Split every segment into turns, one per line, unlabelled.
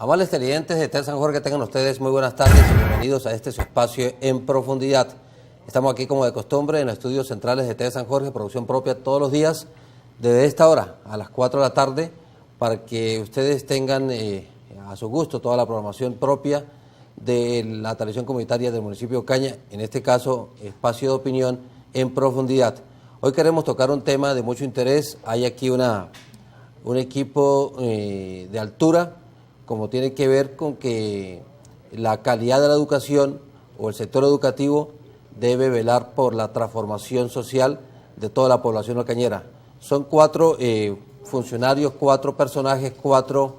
Amables televidentes de TED San Jorge, tengan ustedes muy buenas tardes y bienvenidos a este su espacio en profundidad. Estamos aquí como de costumbre en los estudios centrales de TED San Jorge, producción propia todos los días, desde esta hora a las 4 de la tarde, para que ustedes tengan a su gusto toda la programación propia de la televisión comunitaria del municipio de Ocaña, en este caso, espacio de opinión en profundidad. Hoy queremos tocar un tema de mucho interés. Hay aquí un equipo de altura, como tiene que ver con que la calidad de la educación o el sector educativo debe velar por la transformación social de toda la población ocañera. Son 4 funcionarios, 4 personajes, 4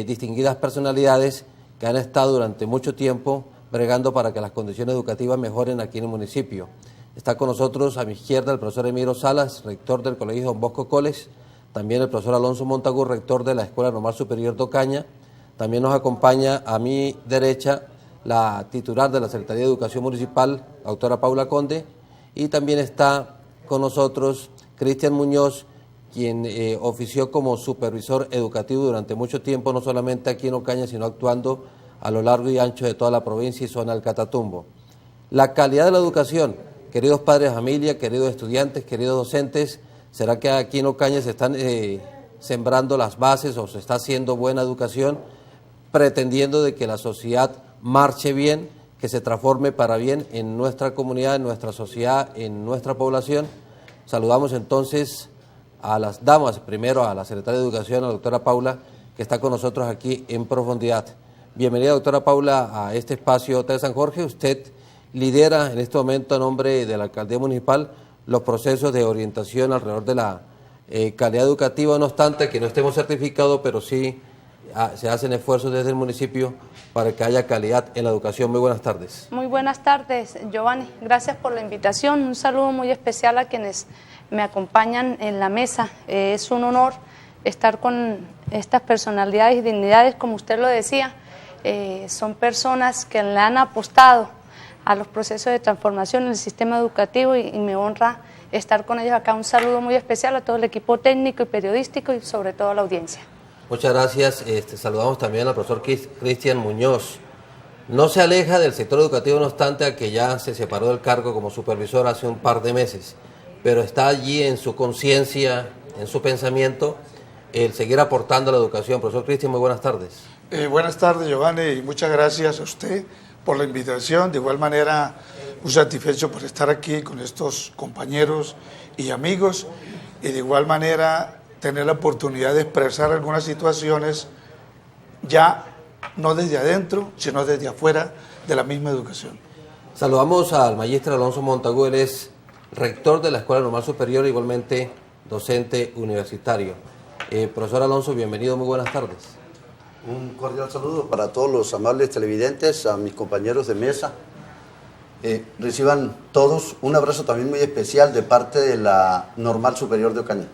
distinguidas personalidades que han estado durante mucho tiempo bregando para que las condiciones educativas mejoren aquí en el municipio. Está con nosotros a mi izquierda el profesor Emiro Salas, rector del Colegio Don Bosco College, también el profesor Alonso Montagu, rector de la Escuela Normal Superior de Ocaña. También nos acompaña a mi derecha la titular de la Secretaría de Educación Municipal, la doctora Paula Conde, y también está con nosotros Cristian Muñoz, quien ofició como supervisor educativo durante mucho tiempo, no solamente aquí en Ocaña, sino actuando a lo largo y ancho de toda la provincia y zona del Catatumbo. La calidad de la educación, queridos padres de familia, queridos estudiantes, queridos docentes, ¿será que aquí en Ocaña se están sembrando las bases o se está haciendo buena educación, pretendiendo de que la sociedad marche bien, que se transforme para bien en nuestra comunidad, en nuestra sociedad, en nuestra población? Saludamos entonces a las damas, primero a la Secretaria de Educación, a la doctora Paula, que está con nosotros aquí en profundidad. Bienvenida, doctora Paula, a este espacio de San Jorge. Usted lidera en este momento a nombre de la Alcaldía Municipal los procesos de orientación alrededor de la calidad educativa, no obstante que no estemos certificados, pero sí se hacen esfuerzos desde el municipio para que haya calidad en la educación. Muy buenas tardes.
Muy buenas tardes, Giovanni. Gracias por la invitación. Un saludo muy especial a quienes me acompañan en la mesa. Es un honor estar con estas personalidades y dignidades, como usted lo decía. Son personas que le han apostado a los procesos de transformación en el sistema educativo y me honra estar con ellos acá. Un saludo muy especial a todo el equipo técnico y periodístico y sobre todo a la audiencia.
Muchas gracias. Saludamos también al profesor Cristian Muñoz. No se aleja del sector educativo, no obstante a que ya se separó del cargo como supervisor hace un par de meses, pero está allí en su conciencia, en su pensamiento, el seguir aportando a la educación. Profesor Cristian, muy buenas tardes.
Buenas tardes, Giovanni, y muchas gracias a usted por la invitación. De igual manera, muy satisfecho por estar aquí con estos compañeros y amigos, y de igual manera tener la oportunidad de expresar algunas situaciones ya no desde adentro, sino desde afuera de la misma educación.
Saludamos al magíster Alonso Montagu, él es rector de la Escuela Normal Superior, igualmente docente universitario. Profesor Alonso, bienvenido, muy buenas tardes.
Un cordial saludo para todos los amables televidentes, a mis compañeros de mesa. Reciban todos un abrazo también muy especial de parte de la Normal Superior de Ocaña.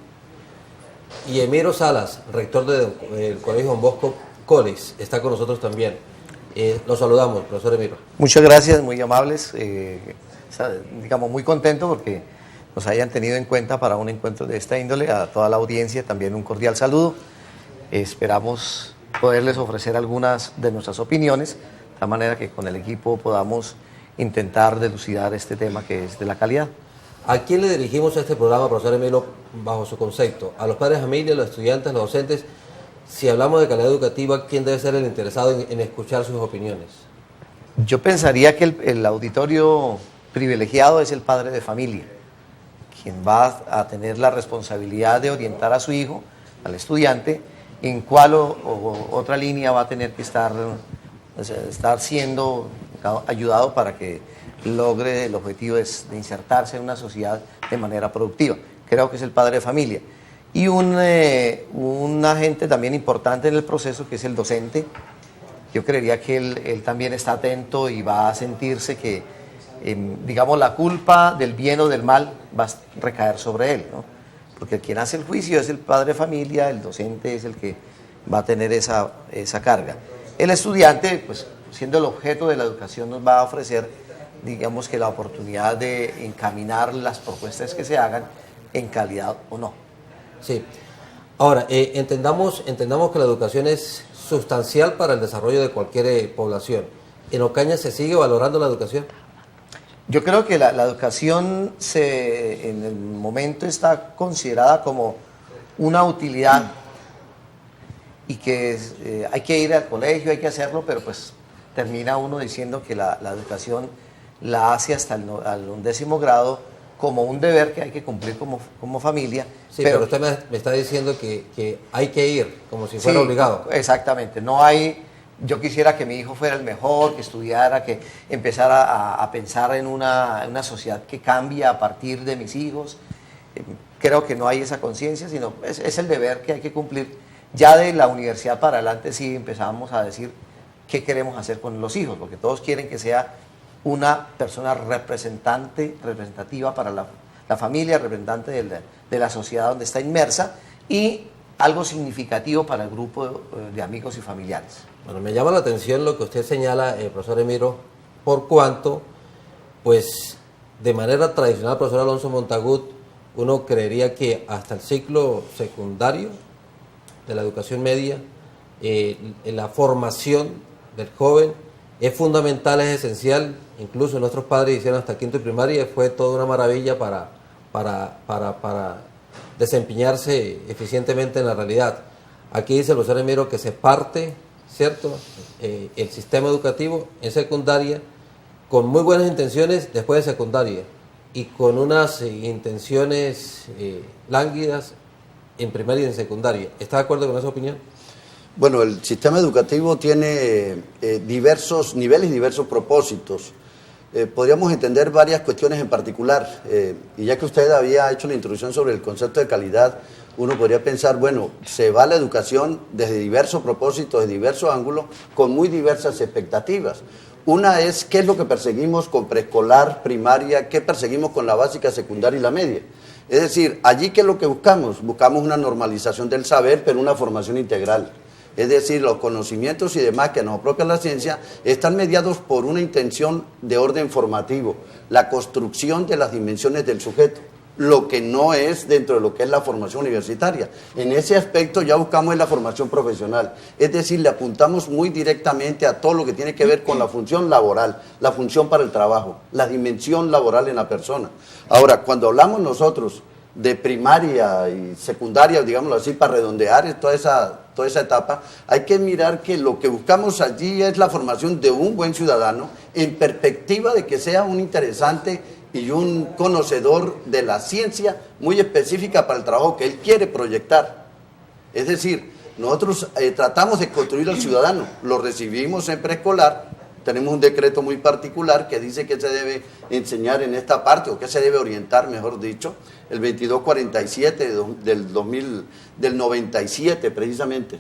Y Emiro Salas, rector del Colegio Don Bosco College, está con nosotros también. Los saludamos, profesor Emiro.
Muchas gracias, muy amables. Digamos, muy contento porque nos hayan tenido en cuenta para un encuentro de esta índole. A toda la audiencia también un cordial saludo. Esperamos poderles ofrecer algunas de nuestras opiniones, de tal manera que con el equipo podamos intentar dilucidar este tema que es de la calidad.
¿A quién le dirigimos este programa, profesor Emiro, bajo su concepto? ¿A los padres de familia, los estudiantes, los docentes? Si hablamos de calidad educativa, ¿quién debe ser el interesado en escuchar sus opiniones?
Yo pensaría que el auditorio privilegiado es el padre de familia, quien va a tener la responsabilidad de orientar a su hijo, al estudiante, en cuál o otra línea va a tener que estar siendo ayudado para que logre el objetivo de insertarse en una sociedad de manera productiva. Creo que es el padre de familia. Y un agente también importante en el proceso, que es el docente. Yo creería que él también está atento y va a sentirse que, digamos, la culpa del bien o del mal va a recaer sobre él, ¿no? Porque quien hace el juicio es el padre de familia, el docente es el que va a tener esa carga. El estudiante, pues, siendo el objeto de la educación, nos va a ofrecer, digamos, que la oportunidad de encaminar las propuestas que se hagan en calidad o no.
Sí. Ahora, entendamos que la educación es sustancial para el desarrollo de cualquier población. ¿En Ocaña se sigue valorando la educación?
Yo creo que la educación en el momento está considerada como una utilidad y que hay que ir al colegio, hay que hacerlo, pero pues termina uno diciendo que la educación la hace hasta el 11º grado como un deber que hay que cumplir como familia.
Sí, pero usted me está diciendo que hay que ir, como si fuera obligado.
Exactamente, no hay... Yo quisiera que mi hijo fuera el mejor, que estudiara, que empezara a pensar en una sociedad que cambia a partir de mis hijos. Creo que no hay esa conciencia, sino es el deber que hay que cumplir. Ya de la universidad para adelante sí empezamos a decir qué queremos hacer con los hijos, porque todos quieren que sea una persona representativa para la familia, representante de la sociedad donde está inmersa y algo significativo para el grupo de amigos y familiares.
Bueno, me llama la atención lo que usted señala, profesor Emiro, por cuanto, pues, de manera tradicional, profesor Alonso Montagut, uno creería que hasta el ciclo secundario de la educación media, en la formación del joven es fundamental, es esencial. Incluso nuestros padres hicieron hasta quinto y primaria, fue toda una maravilla para desempeñarse eficientemente en la realidad. Aquí dice el profesor Emiro que se parte, ¿cierto?, el sistema educativo en secundaria con muy buenas intenciones después de secundaria y con unas intenciones lánguidas en primaria y en secundaria. ¿Está de acuerdo con esa opinión?
Bueno, el sistema educativo tiene diversos niveles y diversos propósitos. Podríamos entender varias cuestiones en particular, y ya que usted había hecho la introducción sobre el concepto de calidad, uno podría pensar, bueno, se va a la educación desde diversos propósitos, de diversos ángulos, con muy diversas expectativas. Una es qué es lo que perseguimos con preescolar, primaria, qué perseguimos con la básica, secundaria y la media. Es decir, allí qué es lo que buscamos. Buscamos una normalización del saber, pero una formación integral. Es decir, los conocimientos y demás que nos apropia la ciencia están mediados por una intención de orden formativo, la construcción de las dimensiones del sujeto, lo que no es dentro de lo que es la formación universitaria. En ese aspecto ya buscamos la formación profesional, es decir, le apuntamos muy directamente a todo lo que tiene que ver con la función laboral, la función para el trabajo, la dimensión laboral en la persona. Ahora, cuando hablamos nosotros de primaria y secundaria, digámoslo así, para redondear toda esa etapa, hay que mirar que lo que buscamos allí es la formación de un buen ciudadano en perspectiva de que sea un interesante y un conocedor de la ciencia muy específica para el trabajo que él quiere proyectar. Es decir, nosotros tratamos de construir al ciudadano, lo recibimos en preescolar. Tenemos un decreto muy particular que dice que se debe enseñar en esta parte, o que se debe orientar, mejor dicho, el 2247 del 97 precisamente.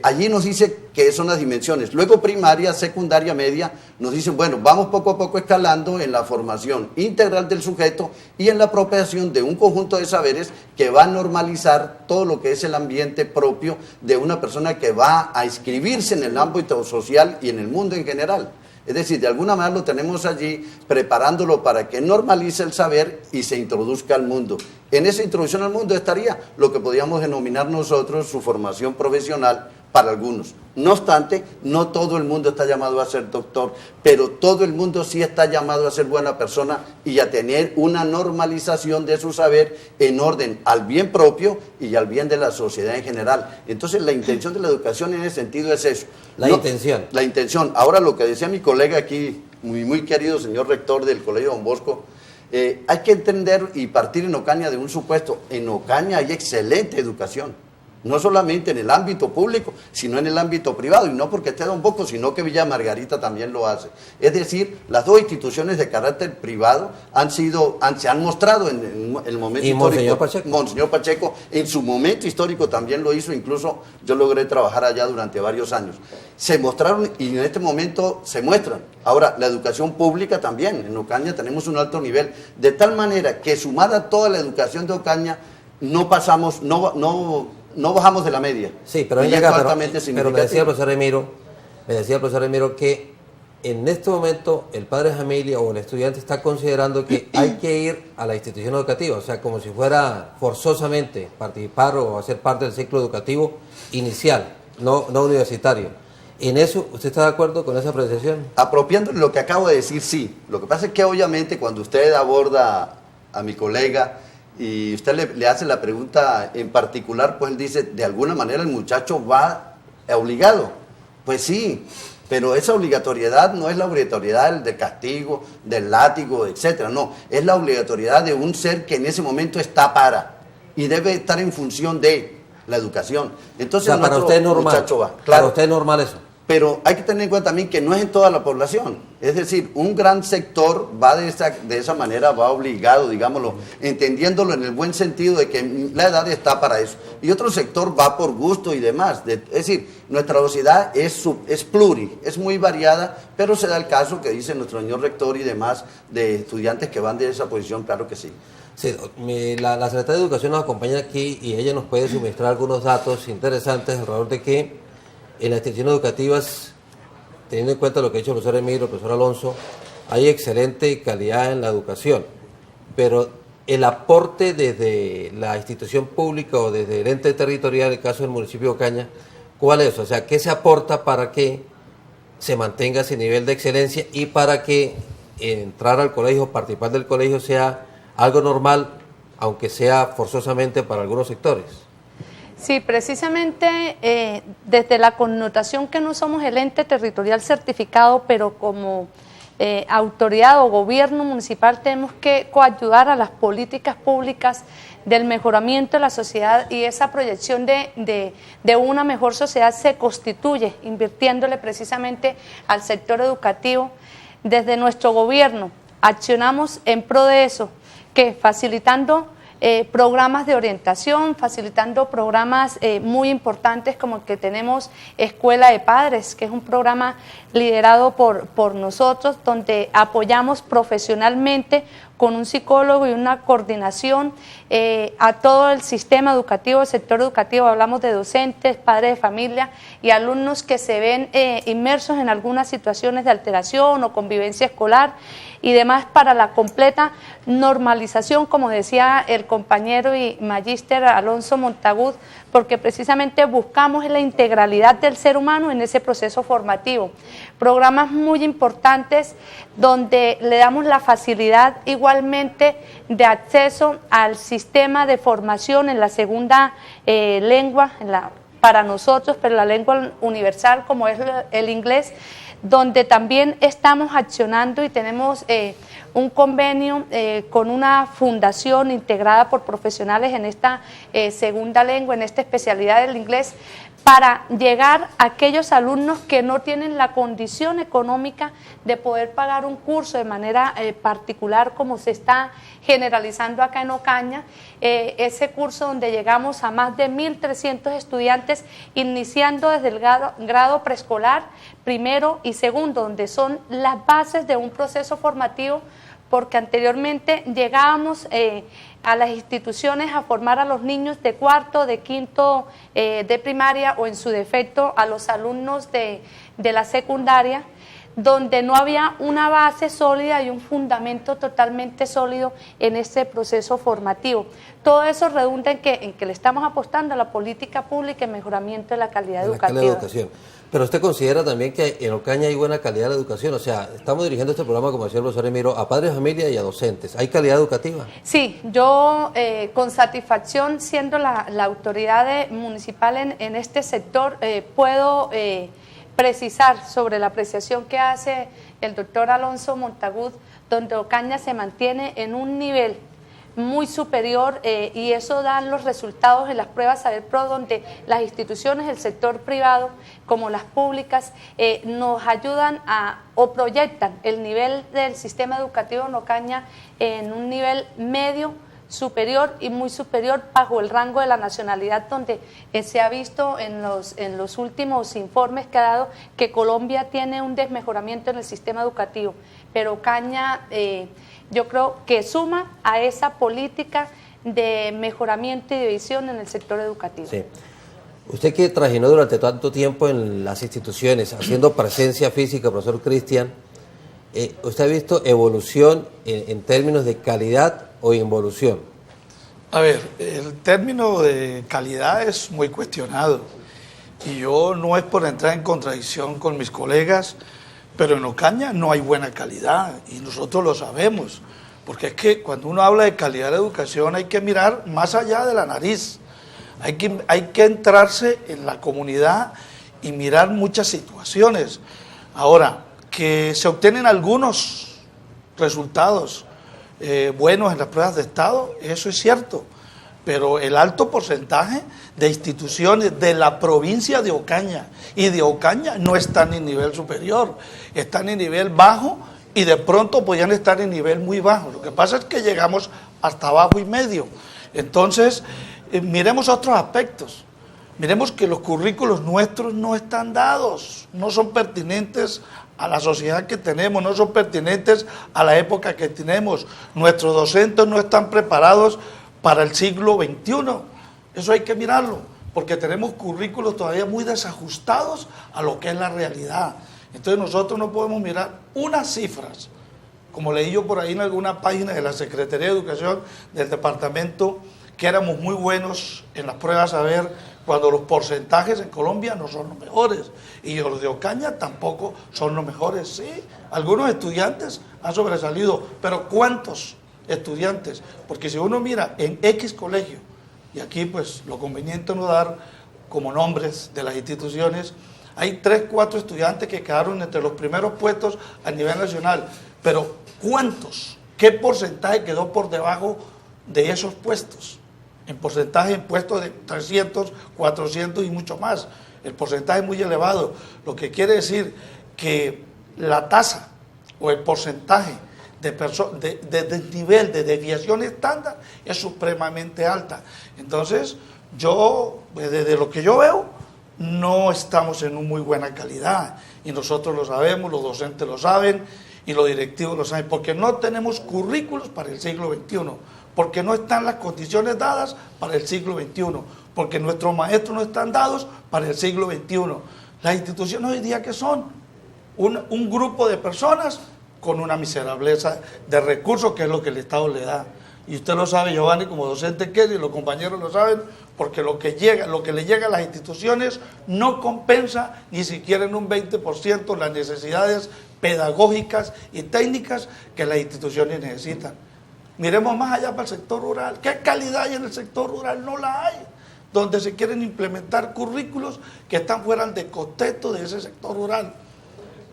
Allí nos dice que son las dimensiones. Luego primaria, secundaria, media, nos dicen, bueno, vamos poco a poco escalando en la formación integral del sujeto y en la apropiación de un conjunto de saberes que va a normalizar todo lo que es el ambiente propio de una persona que va a inscribirse en el ámbito social y en el mundo en general. Es decir, de alguna manera lo tenemos allí preparándolo para que normalice el saber y se introduzca al mundo. En esa introducción al mundo estaría lo que podríamos denominar nosotros su formación profesional para algunos. No obstante, no todo el mundo está llamado a ser doctor, pero todo el mundo sí está llamado a ser buena persona y a tener una normalización de su saber en orden al bien propio y al bien de la sociedad en general. Entonces, la intención de la educación en ese sentido es eso.
La intención.
La intención. Ahora, lo que decía mi colega aquí, muy querido señor rector del Colegio Don Bosco, hay que entender y partir en Ocaña de un supuesto. En Ocaña hay excelente educación. No solamente en el ámbito público, sino en el ámbito privado, y no porque esté Don Bosco, sino que Villa Margarita también lo hace. Es decir, las dos instituciones de carácter privado se han mostrado en el momento histórico.
Monseñor Pacheco.
Monseñor Pacheco, en su momento histórico también lo hizo, incluso yo logré trabajar allá durante varios años. Se mostraron y en este momento se muestran. Ahora, la educación pública también, en Ocaña tenemos un alto nivel, de tal manera que sumada toda la educación de Ocaña, no bajamos de la media.
Sí, pero me decía el profesor Emiro que en este momento el padre de familia o el estudiante está considerando que hay que ir a la institución educativa, o sea, como si fuera forzosamente participar o hacer parte del ciclo educativo inicial. no universitario. ¿En eso usted está de acuerdo con esa apreciación?
Apropiando lo que acabo de decir, sí. Lo que pasa es que obviamente cuando usted aborda a mi colega y usted le hace la pregunta en particular, pues él dice, de alguna manera el muchacho va obligado. Pues sí, pero esa obligatoriedad no es la obligatoriedad del castigo, del látigo, etcétera. No, es la obligatoriedad de un ser que en ese momento está y debe estar en función de la educación. Entonces,
o sea, para usted es normal.
Muchacho va. Claro.
Para usted es normal eso.
Pero hay que tener en cuenta también que no es en toda la población. Es decir, un gran sector va de esa manera, va obligado, digámoslo, entendiéndolo en el buen sentido de que la edad está para eso. Y otro sector va por gusto y demás. Es decir, nuestra sociedad es pluri, es muy variada, pero se da el caso que dice nuestro señor rector y demás de estudiantes que van de esa posición, claro que sí.
Sí, la Secretaría de Educación nos acompaña aquí y ella nos puede suministrar algunos datos interesantes alrededor de que en las instituciones educativas, teniendo en cuenta lo que ha dicho el profesor Emilio, el profesor Alonso, hay excelente calidad en la educación, pero el aporte desde la institución pública o desde el ente territorial, en el caso del municipio de Ocaña, ¿cuál es? O sea, ¿qué se aporta para que se mantenga ese nivel de excelencia y para que entrar al colegio, participar del colegio sea algo normal, aunque sea forzosamente para algunos sectores?
Sí, precisamente desde la connotación que no somos el ente territorial certificado, pero como autoridad o gobierno municipal tenemos que coayudar a las políticas públicas del mejoramiento de la sociedad, y esa proyección de una mejor sociedad se constituye invirtiéndole precisamente al sector educativo. Desde nuestro gobierno accionamos en pro de eso, que facilitando programas de orientación, facilitando programas muy importantes como el que tenemos Escuela de Padres, que es un programa liderado por nosotros, donde apoyamos profesionalmente con un psicólogo y una coordinación a todo el sistema educativo, el sector educativo. Hablamos de docentes, padres de familia y alumnos que se ven inmersos en algunas situaciones de alteración o convivencia escolar y demás, para la completa normalización, como decía el compañero y magíster Alonso Montagud, porque precisamente buscamos la integralidad del ser humano en ese proceso formativo. Programas muy importantes donde le damos la facilidad igualmente de acceso al sistema de formación en la segunda lengua, para nosotros, pero la lengua universal como es el inglés, donde también estamos accionando y tenemos un convenio con una fundación integrada por profesionales en esta segunda lengua, en esta especialidad del inglés, para llegar a aquellos alumnos que no tienen la condición económica de poder pagar un curso de manera particular, como se está generalizando acá en Ocaña, ese curso donde llegamos a más de 1.300 estudiantes, iniciando desde el grado preescolar, primero y segundo, donde son las bases de un proceso formativo, porque anteriormente llegábamos a las instituciones a formar a los niños de cuarto, de quinto de primaria, o en su defecto a los alumnos de la secundaria, donde no había una base sólida y un fundamento totalmente sólido en este proceso formativo. Todo eso redunda en que le estamos apostando a la política pública y mejoramiento de la calidad educativa.
Pero usted considera también que en Ocaña hay buena calidad de la educación. O sea, estamos dirigiendo este programa, como decía el profesor Emiro, a padres de familia y a docentes. ¿Hay calidad educativa?
Sí, yo con satisfacción, siendo la autoridad municipal en este sector, puedo precisar sobre la apreciación que hace el doctor Alonso Montagud, donde Ocaña se mantiene en un nivel muy superior, y eso dan los resultados en las pruebas Saber Pro, donde las instituciones del sector privado como las públicas nos ayudan o proyectan el nivel del sistema educativo en Ocaña en un nivel medio, superior y muy superior, bajo el rango de la nacionalidad, donde se ha visto en los últimos informes que ha dado que Colombia tiene un desmejoramiento en el sistema educativo, pero Ocaña yo creo que suma a esa política de mejoramiento y de visión en el sector educativo.
Sí. Usted que trajinó durante tanto tiempo en las instituciones, haciendo presencia física, profesor Cristian, ¿usted ha visto evolución en términos de calidad o involución?
A ver, el término de calidad es muy cuestionado. y yo no es por entrar en contradicción con mis colegas, pero en Ocaña no hay buena calidad y nosotros lo sabemos, porque es que cuando uno habla de calidad de educación hay que mirar más allá de la nariz, hay que entrarse en la comunidad y mirar muchas situaciones. Ahora, que se obtienen algunos resultados buenos en las pruebas de estado, eso es cierto, pero el alto porcentaje de instituciones de la provincia de Ocaña y de Ocaña no están en nivel superior, están en nivel bajo y de pronto podrían estar en nivel muy bajo. Lo que pasa es que llegamos hasta bajo y medio. Entonces, miremos otros aspectos. Miremos que los currículos nuestros no están dados, no son pertinentes a la sociedad que tenemos, no son pertinentes a la época que tenemos. Nuestros docentes no están preparados para el siglo XXI. Eso hay que mirarlo, porque tenemos currículos todavía muy desajustados a lo que es la realidad. Entonces nosotros no podemos mirar unas cifras, como leí yo por ahí en alguna página de la Secretaría de Educación del departamento, que éramos muy buenos en las pruebas a ver cuando los porcentajes en Colombia no son los mejores y los de Ocaña tampoco son los mejores. Sí, algunos estudiantes han sobresalido, pero ¿cuántos estudiantes? Porque si uno mira en X colegio, y aquí pues lo conveniente no dar como nombres de las instituciones, hay 3, 4 estudiantes que quedaron entre los primeros puestos a nivel nacional, pero ¿cuántos? ¿Qué porcentaje quedó por debajo de esos puestos? En porcentaje en puestos de 300, 400 y mucho más. El porcentaje es muy elevado, lo que quiere decir que la tasa o el porcentaje de nivel de desviación estándar es supremamente alta. Entonces, yo, desde lo que yo veo, no estamos en una muy buena calidad y nosotros lo sabemos, los docentes lo saben y los directivos lo saben, porque no tenemos currículos para el siglo XXI, porque no están las condiciones dadas para el siglo XXI, porque nuestros maestros no están dados para el siglo XXI. Las instituciones hoy día, ¿qué son? Un grupo de personas con una miserableza de recursos, que es lo que el Estado le da. Y usted lo sabe, Giovanni, como docente que es, y los compañeros lo saben, porque lo que le llega a las instituciones no compensa ni siquiera en un 20% las necesidades pedagógicas y técnicas que las instituciones necesitan. Miremos más allá para el sector rural. ¿Qué calidad hay en el sector rural? No la hay. Donde se quieren implementar currículos que están fuera de contexto de ese sector rural.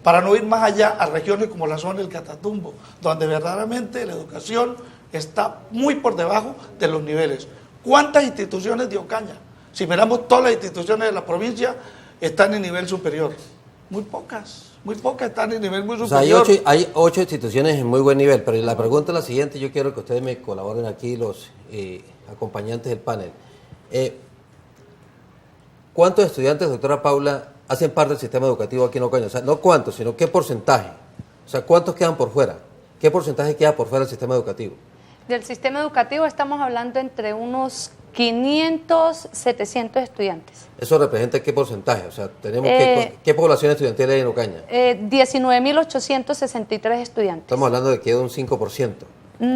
Para no ir más allá a regiones como la zona del Catatumbo, donde verdaderamente la educación está muy por debajo de los niveles. ¿Cuántas instituciones de Ocaña? Si miramos todas las instituciones de la provincia, están en nivel superior. Muy pocas están en nivel muy superior.
O sea, hay 8 instituciones en muy buen nivel, pero la pregunta es la siguiente, yo quiero que ustedes me colaboren aquí, los acompañantes del panel. ¿Cuántos estudiantes, doctora Paula, hacen parte del sistema educativo aquí en Ocaña? O sea, no cuántos, sino qué porcentaje. O sea, ¿cuántos quedan por fuera? ¿Qué porcentaje queda por fuera del sistema educativo?
Del sistema educativo estamos hablando entre unos 500, 700 estudiantes.
¿Eso representa qué porcentaje? O sea, tenemos ¿qué población estudiantil hay en Ocaña?
19.863 estudiantes.
Estamos hablando de que queda un 5%.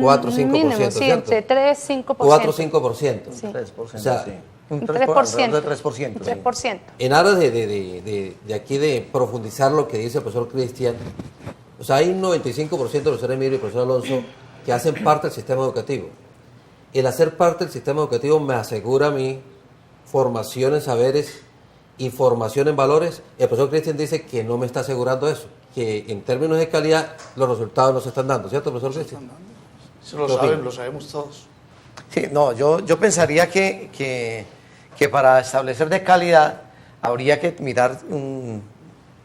4 o 5%,
mínimo, sí,
¿cierto?
entre 3 y 5%.
4 o 5%.
Sí.
3%,
O sea,
sí.
Un
3%.
3%. 3%.
En aras de aquí de profundizar lo que dice el profesor Cristian, o sea, hay un 95% del profesor Emilio y el profesor Alonso que hacen parte del sistema educativo. El hacer parte del sistema educativo me asegura a mí formación en saberes y formación en valores. El profesor Cristian dice que no me está asegurando eso, que en términos de calidad los resultados no se están dando, ¿cierto, profesor Cristian?
Eso lo saben, lo sabemos todos.
Sí, no, yo pensaría que para establecer de calidad habría que mirar,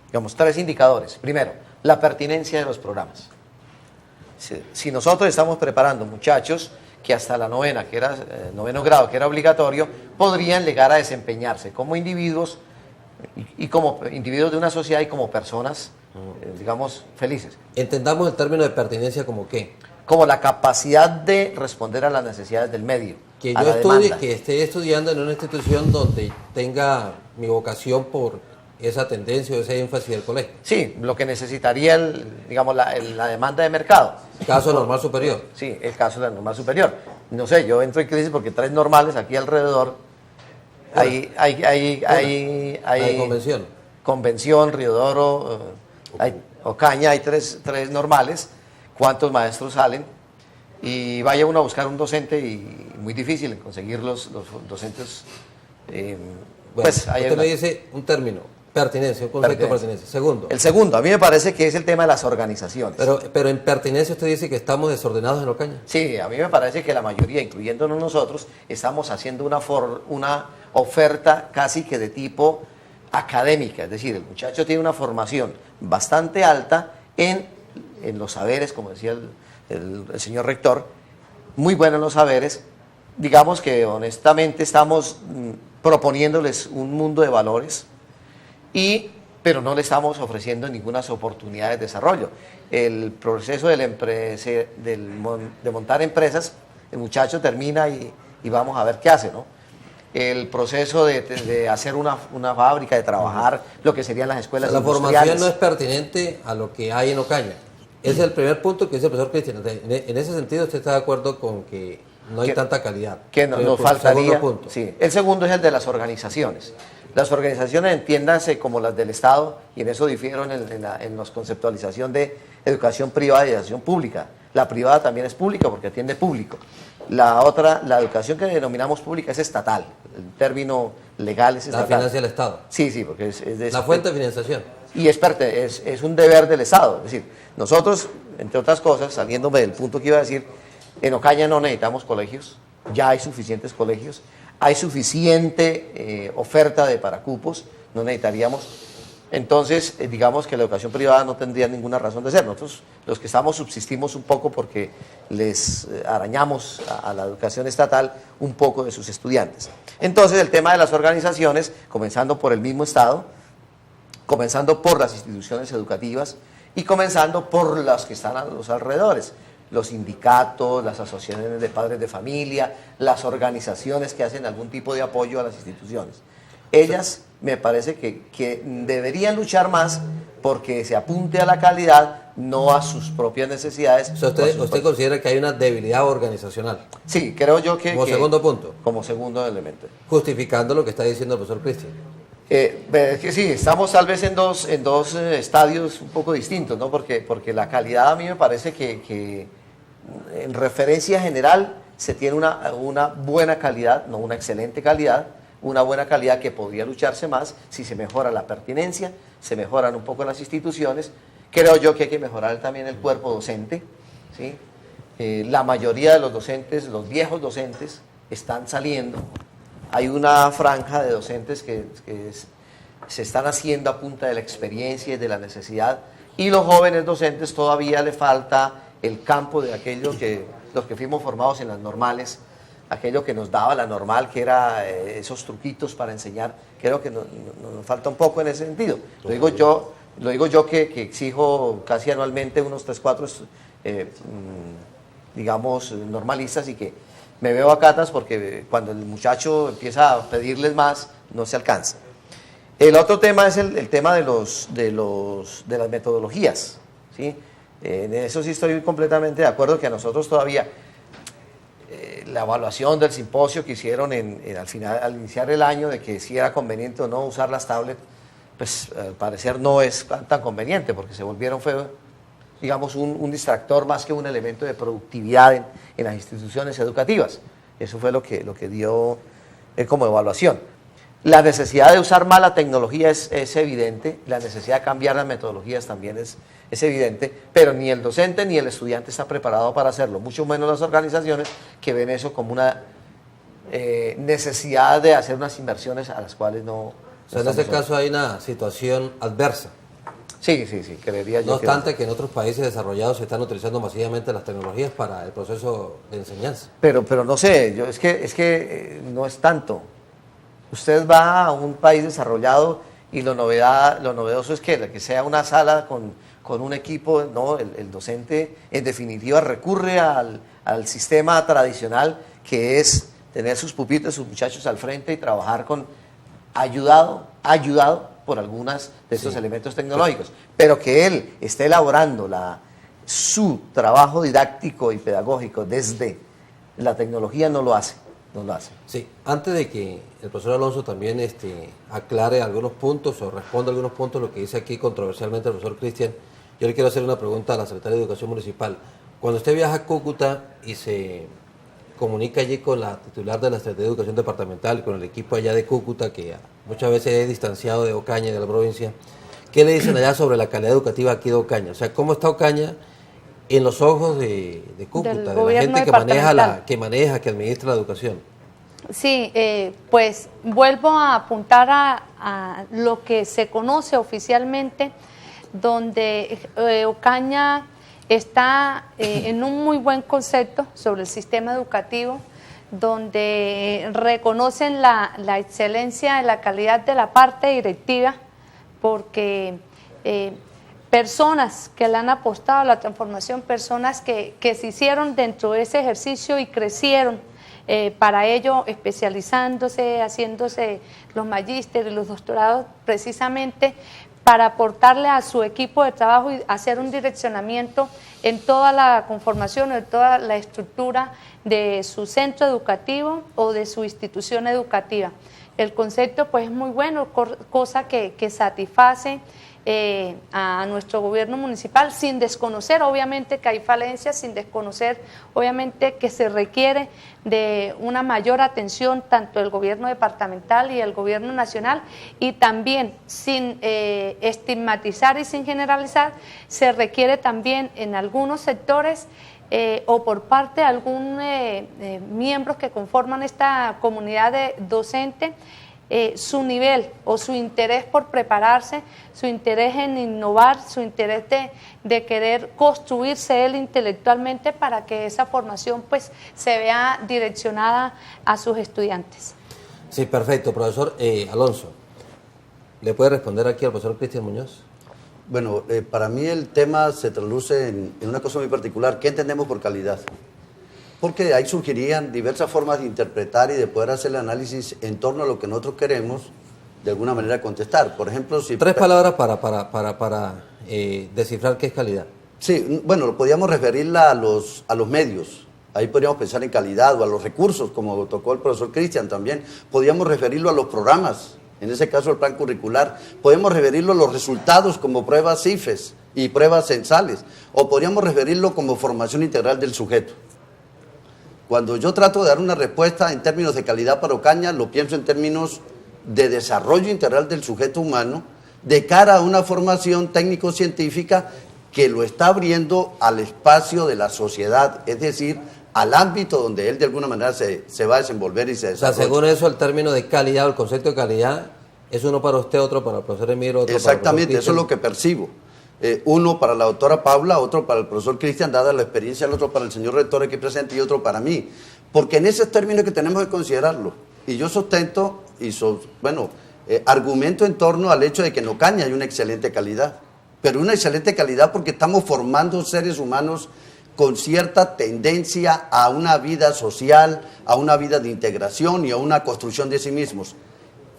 digamos, 3 indicadores. Primero, la pertinencia de los programas. Si nosotros estamos preparando muchachos que hasta la novena, que era noveno grado, que era obligatorio, podrían llegar a desempeñarse como individuos y como individuos de una sociedad y como personas, digamos, felices.
Entendamos el término de pertinencia como qué.
Como la capacidad de responder a las necesidades del medio.
Que yo estudie, que esté estudiando en una institución donde tenga mi vocación por esa tendencia o ese énfasis del colegio.
Sí, lo que necesitaría, digamos, la demanda de mercado.
Caso normal superior.
Sí, el caso de la normal superior. No sé, yo entro en crisis porque 3 normales aquí alrededor Hay
convención.
Convención, Riodoro, Ocaña, hay tres normales. ¿Cuántos maestros salen? Y vaya uno a buscar un docente y muy difícil conseguir los docentes.
Bueno,
Pues hay
usted
una-
me dice un término, pertinencia, un concepto de pertinencia. Segundo,
El segundo, a mí me parece que es el tema de las organizaciones.
pero en pertinencia usted dice que estamos desordenados en Ocaña.
Sí, a mí me parece que la mayoría, incluyéndonos nosotros, estamos haciendo una oferta casi que de tipo académica, es decir, el muchacho tiene una formación bastante alta en los saberes, como decía el señor rector, muy bueno en los saberes. Digamos que honestamente estamos proponiéndoles un mundo de valores, pero no le estamos ofreciendo ninguna oportunidad de desarrollo. El proceso de montar empresas, el muchacho termina y vamos a ver qué hace, ¿no? El proceso de hacer una fábrica, de trabajar lo que serían las escuelas
La
industriales.
formación no es pertinente a lo que hay en Ocaña. Ese es el primer punto que dice el profesor Cristian. En ese sentido, ¿usted está de acuerdo con que no hay tanta calidad?
Que nos faltaría.
Segundo punto.
Sí. El segundo es el de las organizaciones. Las organizaciones, entiéndanse como las del Estado, y en eso difieren en la conceptualización de educación privada y educación pública. La privada también es pública porque atiende público. La educación que denominamos pública es estatal. El término legal es
La
estatal.
financia del Estado.
Sí, porque es de
La fuente de financiación.
y es un deber del Estado. Es decir, nosotros, entre otras cosas, saliéndome del punto que iba a decir, en Ocaña no necesitamos colegios, ya hay suficientes colegios, hay suficiente oferta de paracupos, no necesitaríamos. Entonces, digamos que la educación privada no tendría ninguna razón de ser. Nosotros, los que estamos, subsistimos un poco porque les arañamos a la educación estatal un poco de sus estudiantes. Entonces, el tema de las organizaciones, comenzando por el mismo Estado, comenzando por las instituciones educativas y comenzando por las que están a los alrededores, los sindicatos, las asociaciones de padres de familia, las organizaciones que hacen algún tipo de apoyo a las instituciones. Ellas me parece que deberían luchar más porque se apunte a la calidad, no a sus propias necesidades.
O sea, ¿usted considera que hay una debilidad organizacional?
Sí, creo yo que...
Como segundo punto.
Como segundo elemento.
Justificando lo que está diciendo el profesor Cristian.
Es que sí, estamos tal vez en dos estadios un poco distintos, ¿no? Porque la calidad a mí me parece que en referencia general se tiene una buena calidad, no una excelente calidad, una buena calidad que podría lucharse más si se mejora la pertinencia, se mejoran un poco las instituciones. Creo yo que hay que mejorar también el cuerpo docente, ¿sí? La mayoría de los docentes, los viejos docentes, están saliendo. Hay una franja de docentes que se están haciendo a punta de la experiencia y de la necesidad, y los jóvenes docentes todavía le falta el campo de aquello los que fuimos formados en las normales, aquello que nos daba la normal, que era esos truquitos para enseñar. Creo que nos falta un poco en ese sentido. Lo digo yo que exijo casi anualmente unos 3, 4 digamos normalistas, y que me veo a catas porque cuando el muchacho empieza a pedirles más no se alcanza. El otro tema es el tema de las metodologías, ¿sí? En eso sí estoy completamente de acuerdo, que a nosotros todavía la evaluación del simposio que hicieron al iniciar el año, de que si era conveniente o no usar las tablets, pues al parecer no es tan conveniente, porque se volvieron, digamos, un distractor más que un elemento de productividad en las instituciones educativas. Eso fue lo que dio como evaluación. La necesidad de usar más la tecnología es evidente, la necesidad de cambiar las metodologías también es evidente, pero ni el docente ni el estudiante está preparado para hacerlo, mucho menos las organizaciones, que ven eso como una necesidad de hacer unas inversiones a las cuales no...
O sea, en este caso hay una situación adversa.
Sí, creería yo.
No obstante que en otros países desarrollados se están utilizando masivamente las tecnologías para el proceso de enseñanza.
Pero no sé, es que no es tanto. Usted va a un país desarrollado y lo novedoso es que sea una sala con un equipo, ¿no? El docente en definitiva recurre al sistema tradicional, que es tener sus pupitres, sus muchachos al frente y trabajar ayudado por algunos de estos elementos tecnológicos, pero que él esté elaborando su trabajo didáctico y pedagógico desde la tecnología no lo hace. no lo hacen.
Sí, antes de que el profesor Alonso también aclare algunos puntos o responda algunos puntos, lo que dice aquí controversialmente el profesor Cristian, yo le quiero hacer una pregunta a la Secretaria de Educación Municipal. Cuando usted viaja a Cúcuta y se comunica allí con la titular de la Secretaría de Educación Departamental, con el equipo allá de Cúcuta, que muchas veces es distanciado de Ocaña y de la provincia, ¿qué le dicen allá sobre la calidad educativa aquí de Ocaña? O sea, ¿cómo está Ocaña en los ojos de Cúcuta, de la gente que administra la educación?
Sí, pues vuelvo a apuntar a lo que se conoce oficialmente, donde Ocaña está en un muy buen concepto sobre el sistema educativo, donde reconocen la excelencia y la calidad de la parte directiva, porque personas que le han apostado a la transformación, personas que se hicieron dentro de ese ejercicio y crecieron para ello, especializándose, haciéndose los magísteres y los doctorados precisamente para aportarle a su equipo de trabajo y hacer un direccionamiento en toda la conformación, en toda la estructura de su centro educativo o de su institución educativa. El concepto pues es muy bueno, cosa que satisface a nuestro gobierno municipal, sin desconocer obviamente que hay falencias, sin desconocer obviamente que se requiere de una mayor atención tanto del gobierno departamental y el gobierno nacional, y también sin estigmatizar y sin generalizar, se requiere también en algunos sectores o por parte de algún miembros que conforman esta comunidad docente, su nivel o su interés por prepararse, su interés en innovar, su interés de querer construirse él intelectualmente para que esa formación pues se vea direccionada a sus estudiantes.
Sí, perfecto. Profesor Alonso, ¿le puede responder aquí al profesor Cristian Muñoz?
Bueno, para mí el tema se traduce en una cosa muy particular. ¿Qué entendemos por calidad? Porque ahí surgirían diversas formas de interpretar y de poder hacer el análisis en torno a lo que nosotros queremos de alguna manera contestar. Por ejemplo, si...
3 palabras para descifrar qué es calidad.
Sí, bueno, podríamos referirla a los medios. Ahí podríamos pensar en calidad, o a los recursos, como tocó el profesor Cristian también. Podríamos referirlo a los programas, en ese caso el plan curricular. Podemos referirlo a los resultados como pruebas CIFES y pruebas censales. O podríamos referirlo como formación integral del sujeto. Cuando yo trato de dar una respuesta en términos de calidad para Ocaña, lo pienso en términos de desarrollo integral del sujeto humano de cara a una formación técnico-científica que lo está abriendo al espacio de la sociedad, es decir, al ámbito donde él de alguna manera se va a desenvolver y se desarrolla.
O sea, según eso, el término de calidad, el concepto de calidad, es uno para usted, otro para el profesor Emiro, otro
exactamente,
para el profesor
eso es lo que percibo. Uno para la doctora Paula, otro para el profesor Cristian, dada la experiencia, el otro para el señor rector aquí presente y otro para mí. Porque en esos términos que tenemos que considerarlo. Y yo sustento argumento en torno al hecho de que en Ocaña hay una excelente calidad. Pero una excelente calidad porque estamos formando seres humanos con cierta tendencia a una vida social, a una vida de integración y a una construcción de sí mismos.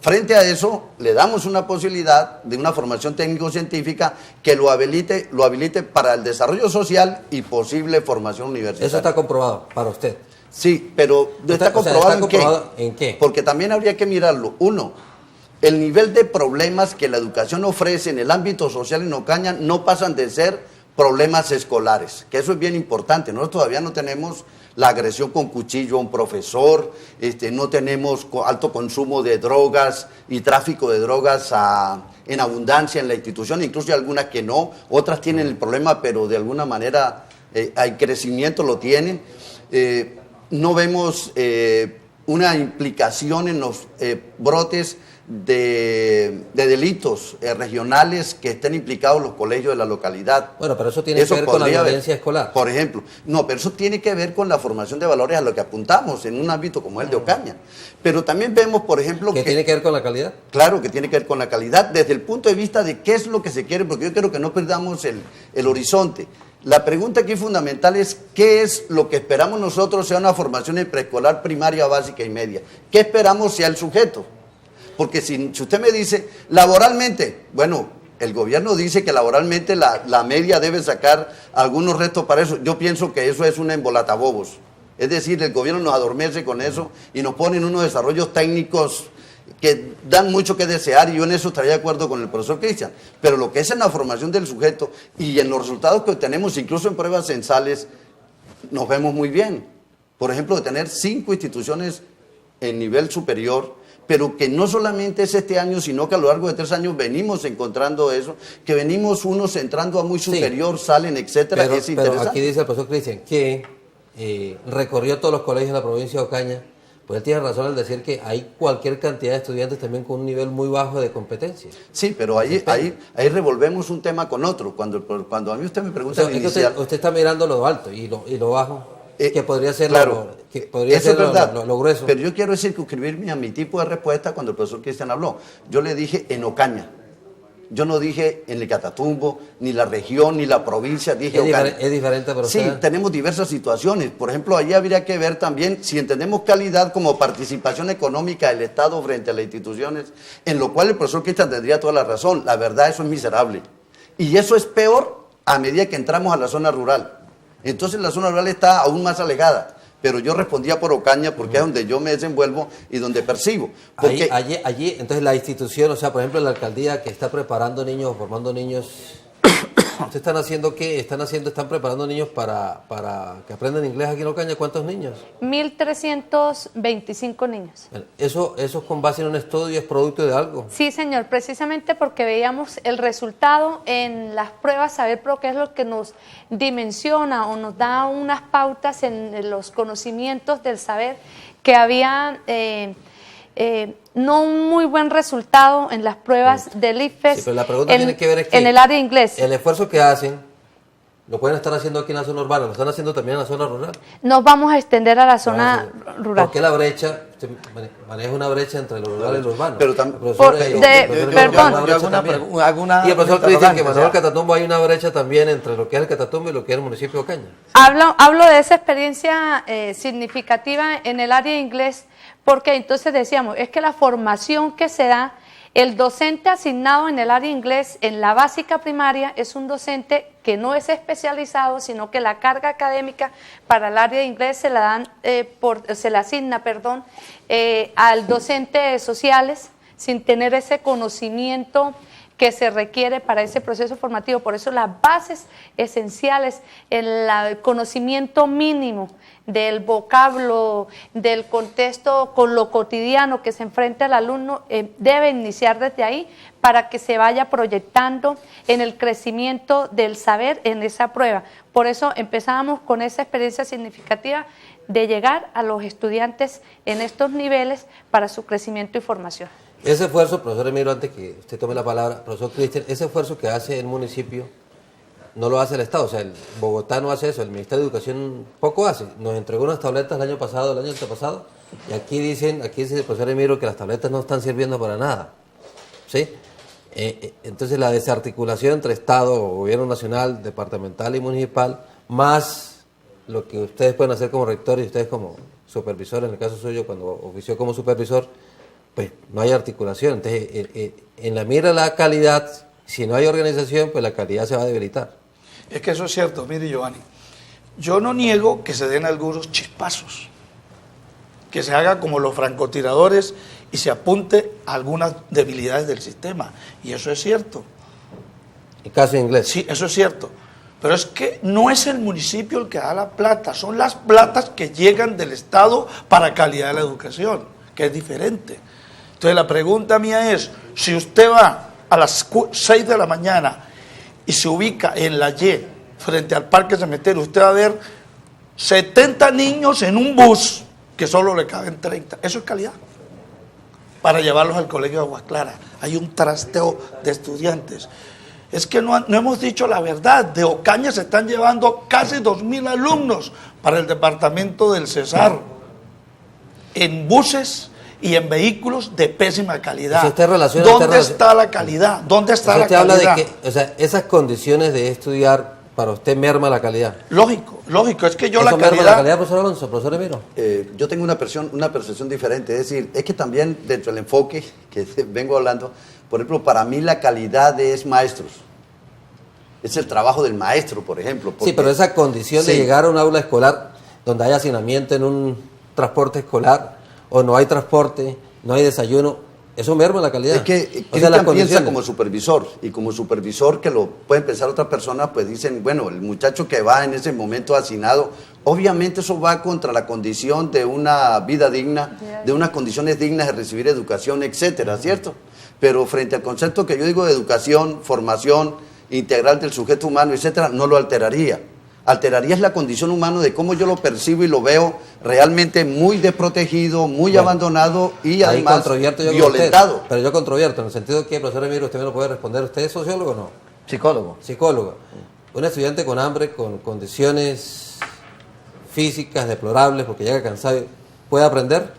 Frente a eso, le damos una posibilidad de una formación técnico-científica que lo habilite para el desarrollo social y posible formación universitaria.
Eso está comprobado para usted.
Sí, pero ¿está comprobado
en qué?
Porque también habría que mirarlo. Uno, el nivel de problemas que la educación ofrece en el ámbito social en Ocaña no pasan de ser problemas escolares, que eso es bien importante. Nosotros todavía no tenemos la agresión con cuchillo a un profesor, no tenemos alto consumo de drogas y tráfico de drogas en abundancia en la institución, incluso hay algunas que no, otras tienen el problema, pero de alguna manera hay crecimiento, lo tienen. No vemos una implicación en los brotes de delitos regionales que estén implicados los colegios de la localidad.
Bueno, pero eso tiene que ver con la violencia escolar.
Por ejemplo. No, pero eso tiene que ver con la formación de valores a lo que apuntamos en un ámbito como el de Ocaña. Pero también vemos, por ejemplo...
¿Que tiene que ver con la calidad?
Claro que tiene que ver con la calidad desde el punto de vista de qué es lo que se quiere, porque yo creo que no perdamos el horizonte. La pregunta aquí fundamental es ¿qué es lo que esperamos nosotros sea una formación en preescolar, primaria, básica y media? ¿Qué esperamos sea el sujeto? Porque si usted me dice, laboralmente, bueno, el gobierno dice que laboralmente la media debe sacar algunos restos para eso. Yo pienso que eso es una embolatabobos. Es decir, el gobierno nos adormece con eso y nos ponen unos desarrollos técnicos que dan mucho que desear, y yo en eso estaría de acuerdo con el profesor Cristian, pero lo que es en la formación del sujeto y en los resultados que obtenemos, incluso en pruebas censales, nos vemos muy bien. Por ejemplo, de tener 5 instituciones en nivel superior, pero que no solamente es este año, sino que a lo largo de 3 años venimos encontrando eso, que venimos unos entrando a muy superior, sí, salen, etcétera.
Pero,
es interesante.
pero aquí dice el profesor Cristian que recorrió todos los colegios de la provincia de Ocaña. Pues él tiene razón al decir que hay cualquier cantidad de estudiantes también con un nivel muy bajo de competencia.
Sí, pero ahí revolvemos un tema con otro. Cuando a mí usted me pregunta...
O sea, usted está mirando lo alto y lo bajo, que podría ser,
claro,
lo grueso.
Pero yo quiero circunscribirme a mi tipo de respuesta cuando el profesor Cristian habló. Yo le dije en Ocaña. Yo no dije en el Catatumbo, ni la región, ni la provincia, dije Ocaña.
Es diferente, pero
sí, tenemos diversas situaciones. Por ejemplo, ahí habría que ver también si entendemos calidad como participación económica del Estado frente a las instituciones, en lo cual el profesor Cristian tendría toda la razón. La verdad, eso es miserable. Y eso es peor a medida que entramos a la zona rural. Entonces la zona rural está aún más alejada. Pero yo respondía por Ocaña porque es donde yo me desenvuelvo y donde percibo. Porque
allí, entonces la institución, o sea, por ejemplo, la alcaldía que está preparando niños o formando niños, ¿ustedes están haciendo qué? Están preparando niños para que aprendan inglés aquí en Ocaña. ¿Cuántos niños?
1.325 niños.
¿Eso con base en un estudio es producto de algo?
Sí, señor, precisamente porque veíamos el resultado en las pruebas, saber pro qué es lo que nos dimensiona o nos da unas pautas en los conocimientos del saber, que había no un muy buen resultado en las pruebas del IFES,
sí, pero la pregunta tiene que ver es que
en el área inglés.
El esfuerzo que hacen, lo pueden estar haciendo aquí en la zona urbana, lo están haciendo también en la zona rural.
Nos vamos a extender a la zona rural.
¿Por qué la brecha? Usted maneja una brecha entre lo rural y lo urbano.
Pero
perdón.
Y el profesor Cristian que manejó el Catatumbo, hay una brecha también entre lo que es el Catatumbo y lo que es el municipio de Ocaña.
Hablo de esa experiencia significativa en el área de inglés, porque entonces decíamos, es que la formación que se da, el docente asignado en el área de inglés en la básica primaria es un docente que no es especializado, sino que la carga académica para el área de inglés se la asigna al docente de sociales, sin tener ese conocimiento que se requiere para ese proceso formativo. Por eso las bases esenciales, el conocimiento mínimo del vocablo, del contexto con lo cotidiano que se enfrenta el alumno, debe iniciar desde ahí para que se vaya proyectando en el crecimiento del saber en esa prueba. Por eso empezábamos con esa experiencia significativa de llegar a los estudiantes en estos niveles para su crecimiento y formación.
Ese esfuerzo, profesor Emilio, antes que usted tome la palabra, profesor Cristian, ese esfuerzo que hace el municipio no lo hace el Estado, o sea, el Bogotá no hace eso, el Ministerio de Educación poco hace. Nos entregó unas tabletas el año pasado, el año antepasado, y aquí dice el profesor Emilio que las tabletas no están sirviendo para nada, ¿sí? Entonces la desarticulación entre Estado, Gobierno Nacional, Departamental y Municipal, más lo que ustedes pueden hacer como rector y ustedes como supervisor, en el caso suyo, cuando ofició como supervisor, pues no hay articulación. Entonces, en la mira de la calidad, si no hay organización, pues la calidad se va a debilitar.
Es que eso es cierto, mire Giovanni, yo no niego que se den algunos chispazos, que se haga como los francotiradores y se apunte a algunas debilidades del sistema, y eso es cierto.
El caso de inglés.
Sí, eso es cierto, pero es que no es el municipio el que da la plata, son las platas que llegan del Estado para calidad de la educación, que es diferente. Entonces la pregunta mía es, si usted va a las 6 de la mañana y se ubica en la Y, frente al Parque Cementerio, usted va a ver 70 niños en un bus que solo le caben 30. Eso es calidad. Para llevarlos al colegio de Aguas Claras. Hay un trasteo de estudiantes. Es que no hemos dicho la verdad. De Ocaña se están llevando casi 2.000 alumnos para el departamento del Cesar, en buses y en vehículos de pésima calidad. ¿Dónde está la calidad? ¿Dónde está la calidad?
Usted habla de que, o sea, esas condiciones de estudiar para usted merma la calidad.
Lógico, es que yo
¿Eso
la
merma
calidad...
la calidad, profesor Alonso, profesor Emiro?
Yo tengo una percepción diferente, es decir, es que también dentro del enfoque que vengo hablando, por ejemplo, para mí la calidad es maestros. Es el trabajo del maestro, por ejemplo.
Sí, pero esa condición de llegar a un aula escolar, donde hay hacinamiento en un transporte escolar, o no hay transporte, no hay desayuno, eso merma la calidad.
Es que Cristian piensa como supervisor, y como supervisor que lo pueden pensar otras personas, pues dicen, bueno, el muchacho que va en ese momento hacinado, obviamente eso va contra la condición de una vida digna, de unas condiciones dignas de recibir educación, etcétera, ¿cierto? Pero frente al concepto que yo digo de educación, formación integral del sujeto humano, etcétera, no lo alteraría. Alteraría es la condición humana de cómo yo lo percibo y lo veo realmente muy desprotegido, muy abandonado y además violentado.
Pero yo controvierto, en el sentido que, profesor Emilio, usted me lo puede responder. ¿Usted es sociólogo o no?
Psicólogo.
Psicólogo. Un estudiante con hambre, con condiciones físicas deplorables, porque llega cansado, ¿puede aprender?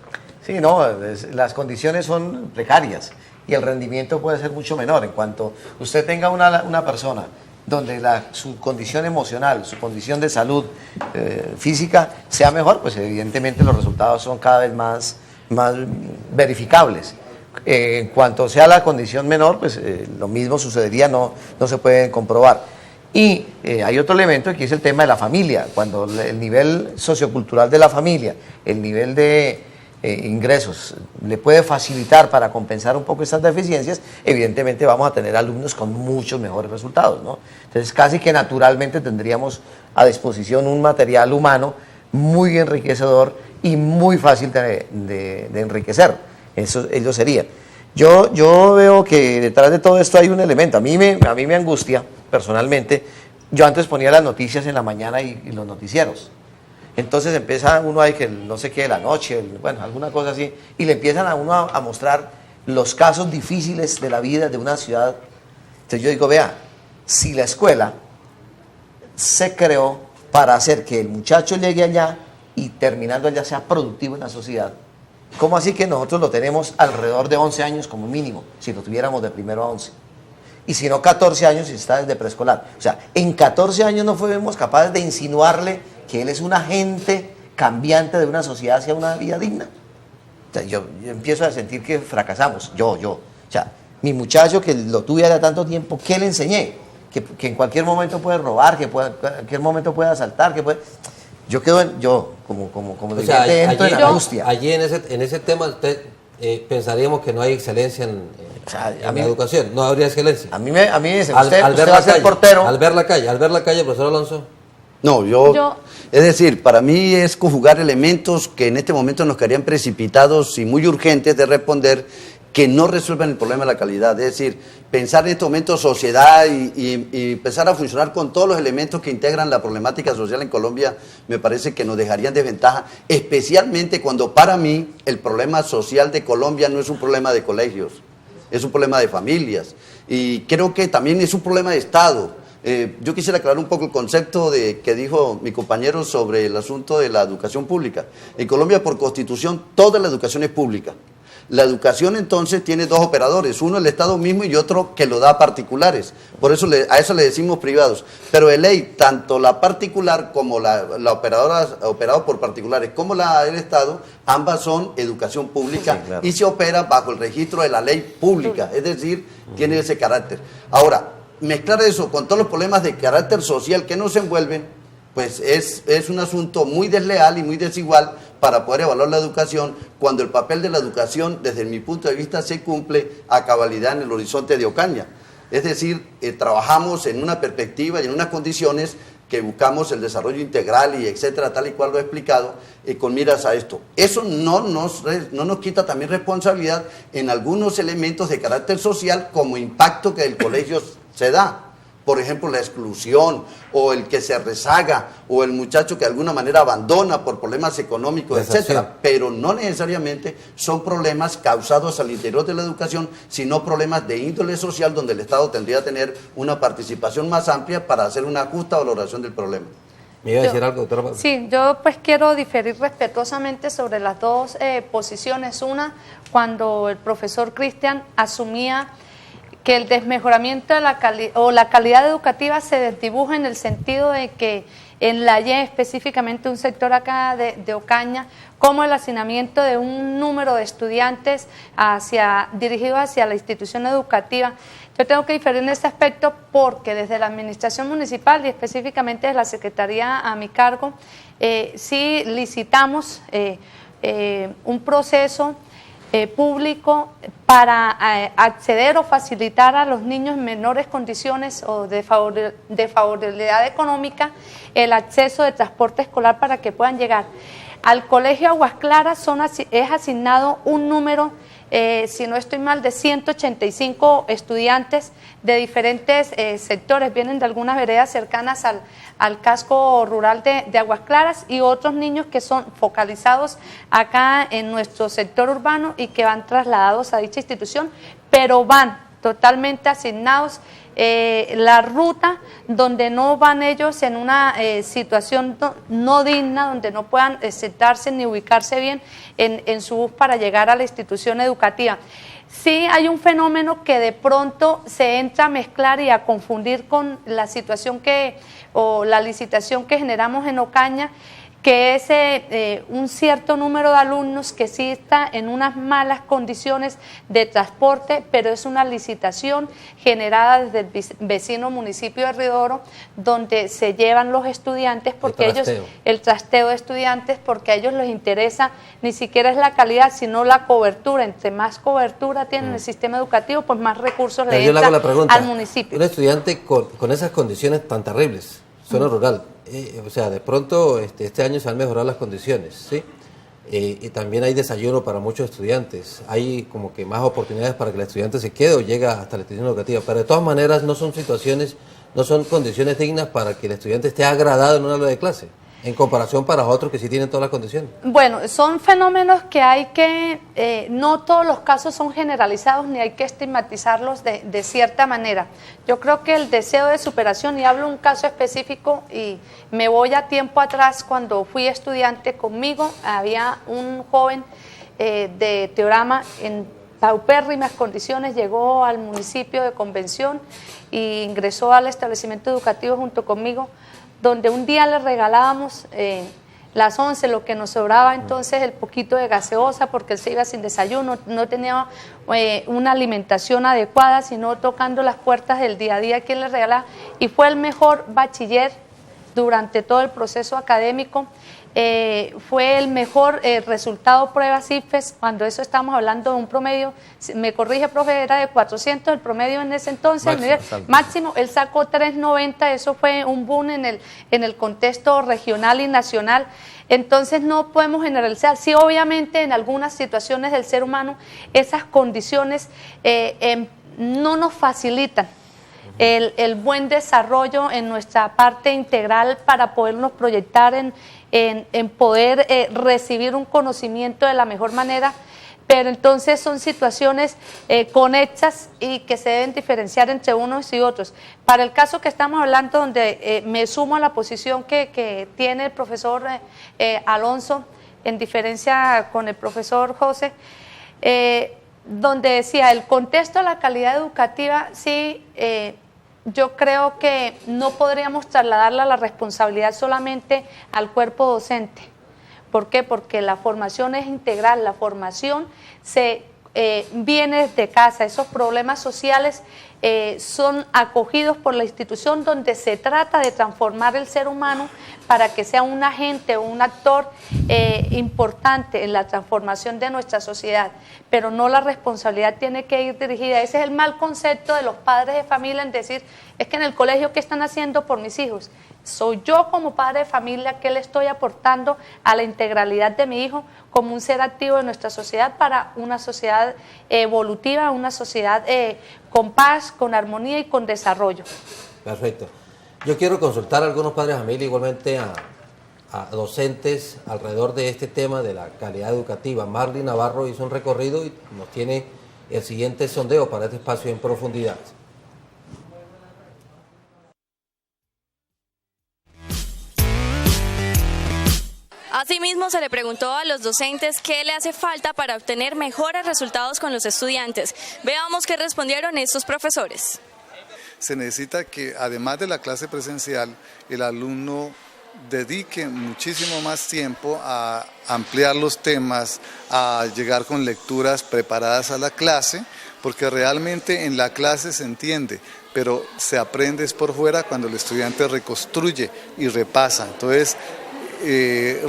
Sí, no, las condiciones son precarias y el rendimiento puede ser mucho menor. En cuanto usted tenga una persona donde su condición emocional, su condición de salud física sea mejor, pues evidentemente los resultados son cada vez más verificables. En cuanto sea la condición menor, pues lo mismo sucedería, no se pueden comprobar. Y hay otro elemento que es el tema de la familia. Cuando el nivel sociocultural de la familia, el nivel de ingresos le puede facilitar para compensar un poco estas deficiencias, evidentemente vamos a tener alumnos con muchos mejores resultados, ¿no? Entonces casi que naturalmente tendríamos a disposición un material humano muy enriquecedor y muy fácil de enriquecer. Eso ello sería. Yo veo que detrás de todo esto hay un elemento. A mí me angustia personalmente. Yo antes ponía las noticias en la mañana y los noticieros. Entonces empieza uno ahí que no sé qué de la noche, bueno, alguna cosa así, y le empiezan a uno a mostrar los casos difíciles de la vida de una ciudad. Entonces yo digo, vea, si la escuela se creó para hacer que el muchacho llegue allá y terminando allá sea productivo en la sociedad, ¿cómo así que nosotros lo tenemos alrededor de 11 años como mínimo, si lo tuviéramos de primero a 11? Y si no 14 años si está desde preescolar. O sea, en 14 años no fuimos capaces de insinuarle que él es un agente cambiante de una sociedad hacia una vida digna. O sea, yo empiezo a sentir que fracasamos, yo. O sea, mi muchacho que lo tuve hace tanto tiempo, ¿qué le enseñé? Que en cualquier momento puede robar, que en cualquier momento puede asaltar, que puede... Yo quedo como entro en angustia.
Allí en ese tema usted pensaríamos que no hay excelencia en la educación, no habría excelencia.
A mí me dicen, usted va a ser portero.
Al ver la calle, profesor Alonso.
No, es decir, para mí es conjugar elementos que en este momento nos quedarían precipitados y muy urgentes de responder, que no resuelven el problema de la calidad. Es decir, pensar en este momento sociedad y empezar a funcionar con todos los elementos que integran la problemática social en Colombia, me parece que nos dejarían desventaja, especialmente cuando para mí el problema social de Colombia no es un problema de colegios, es un problema de familias. Y creo que también es un problema de Estado. Yo quisiera aclarar un poco el concepto que dijo mi compañero sobre el asunto de la educación pública. En Colombia, por constitución, toda la educación es pública. La educación entonces tiene dos operadores, uno el Estado mismo y otro que lo da a particulares. Por eso a eso le decimos privados. Pero de ley, tanto la particular como la operadora operada por particulares como el Estado, ambas son educación pública, sí, claro. Y se opera bajo el registro de la ley pública, es decir, tiene ese carácter. Ahora, mezclar eso con todos los problemas de carácter social que nos envuelven, pues es un asunto muy desleal y muy desigual para poder evaluar la educación, cuando el papel de la educación, desde mi punto de vista, se cumple a cabalidad en el horizonte de Ocaña. Es decir, trabajamos en una perspectiva y en unas condiciones que buscamos el desarrollo integral y etcétera, tal y cual lo he explicado, con miras a esto. Eso no nos quita también responsabilidad en algunos elementos de carácter social como impacto que el colegio se da. Por ejemplo, la exclusión, o el que se rezaga, o el muchacho que de alguna manera abandona por problemas económicos, etcétera. Pero no necesariamente son problemas causados al interior de la educación, sino problemas de índole social donde el Estado tendría que tener una participación más amplia para hacer una justa valoración del problema.
¿Me iba a decir algo, doctora?
Sí, yo pues quiero diferir respetuosamente sobre las dos posiciones. Una, cuando el profesor Cristian asumía que el desmejoramiento de la calidad educativa se desdibuja en el sentido de que en la Y, específicamente un sector acá de Ocaña, como el hacinamiento de un número de estudiantes dirigidos hacia la institución educativa. Yo tengo que diferir en este aspecto porque desde la administración municipal y específicamente desde la Secretaría a mi cargo, sí licitamos un proceso público para acceder o facilitar a los niños en menores condiciones o de favorabilidad económica el acceso de transporte escolar para que puedan llegar. Al Colegio Aguas Claras es asignado un número, si no estoy mal, de 185 estudiantes de diferentes sectores, vienen de algunas veredas cercanas al casco rural de Aguas Claras y otros niños que son focalizados acá en nuestro sector urbano y que van trasladados a dicha institución, pero van totalmente asignados la ruta donde no van ellos en una situación no digna, donde no puedan sentarse ni ubicarse bien en su bus para llegar a la institución educativa. Sí hay un fenómeno que de pronto se entra a mezclar y a confundir con la situación o la licitación que generamos en Ocaña, que es un cierto número de alumnos que sí está en unas malas condiciones de transporte, pero es una licitación generada desde el vecino municipio de Río, donde se llevan los estudiantes, porque el trasteo de estudiantes, porque a ellos les interesa ni siquiera es la calidad, sino la cobertura. Entre más cobertura tienen el sistema educativo, pues más recursos le entran al municipio.
Un estudiante con esas condiciones tan terribles, zona rural, o sea, de pronto este año se han mejorado las condiciones, ¿sí? Y también hay desayuno para muchos estudiantes, hay como que más oportunidades para que el estudiante se quede o llegue hasta la institución educativa, pero de todas maneras no son condiciones dignas para que el estudiante esté agradado en una aula de clase, en comparación para otros que sí tienen todas las condiciones.
Bueno, son fenómenos que hay que, no todos los casos son generalizados ni hay que estigmatizarlos de cierta manera. Yo creo que el deseo de superación, y hablo un caso específico y me voy a tiempo atrás, cuando fui estudiante conmigo, había un joven de Teorama en paupérrimas condiciones, llegó al municipio de Convención e ingresó al establecimiento educativo junto conmigo, donde un día le regalábamos las 11, lo que nos sobraba entonces el poquito de gaseosa, porque él se iba sin desayuno, no tenía una alimentación adecuada, sino tocando las puertas del día a día quien le regalaba, y fue el mejor bachiller durante todo el proceso académico. Fue el mejor resultado pruebas IFES, cuando eso estamos hablando de un promedio, me corrige, profe, era de 400 el promedio en ese entonces, máximo, él sacó 390, eso fue un boom en el contexto regional y nacional. Entonces no podemos generalizar, sí, obviamente en algunas situaciones del ser humano esas condiciones no nos facilitan el buen desarrollo en nuestra parte integral para podernos proyectar en poder recibir un conocimiento de la mejor manera, pero entonces son situaciones conexas y que se deben diferenciar entre unos y otros. Para el caso que estamos hablando, donde me sumo a la posición que tiene el profesor Alonso, en diferencia con el profesor José, donde decía, el contexto de la calidad educativa, sí, yo creo que no podríamos trasladarla la responsabilidad solamente al cuerpo docente. ¿Por qué? Porque la formación es integral, la formación viene desde casa, esos problemas sociales son acogidos por la institución, donde se trata de transformar el ser humano para que sea un agente o un actor importante en la transformación de nuestra sociedad, pero no, la responsabilidad tiene que ir dirigida. Ese es el mal concepto de los padres de familia, en decir, es que en el colegio, ¿qué están haciendo por mis hijos? Soy yo como padre de familia, ¿qué le estoy aportando a la integralidad de mi hijo como un ser activo de nuestra sociedad para una sociedad evolutiva, una sociedad con paz, con armonía y con desarrollo?
Perfecto. Yo quiero consultar a algunos padres de familia, igualmente a docentes alrededor de este tema de la calidad educativa. Marley Navarro hizo un recorrido y nos tiene el siguiente sondeo para este espacio en profundidad.
Asimismo, se le preguntó a los docentes qué le hace falta para obtener mejores resultados con los estudiantes. Veamos qué respondieron estos profesores.
Se necesita que, además de la clase presencial, el alumno dedique muchísimo más tiempo a ampliar los temas, a llegar con lecturas preparadas a la clase, porque realmente en la clase se entiende, pero se aprende es por fuera cuando el estudiante reconstruye y repasa. Entonces,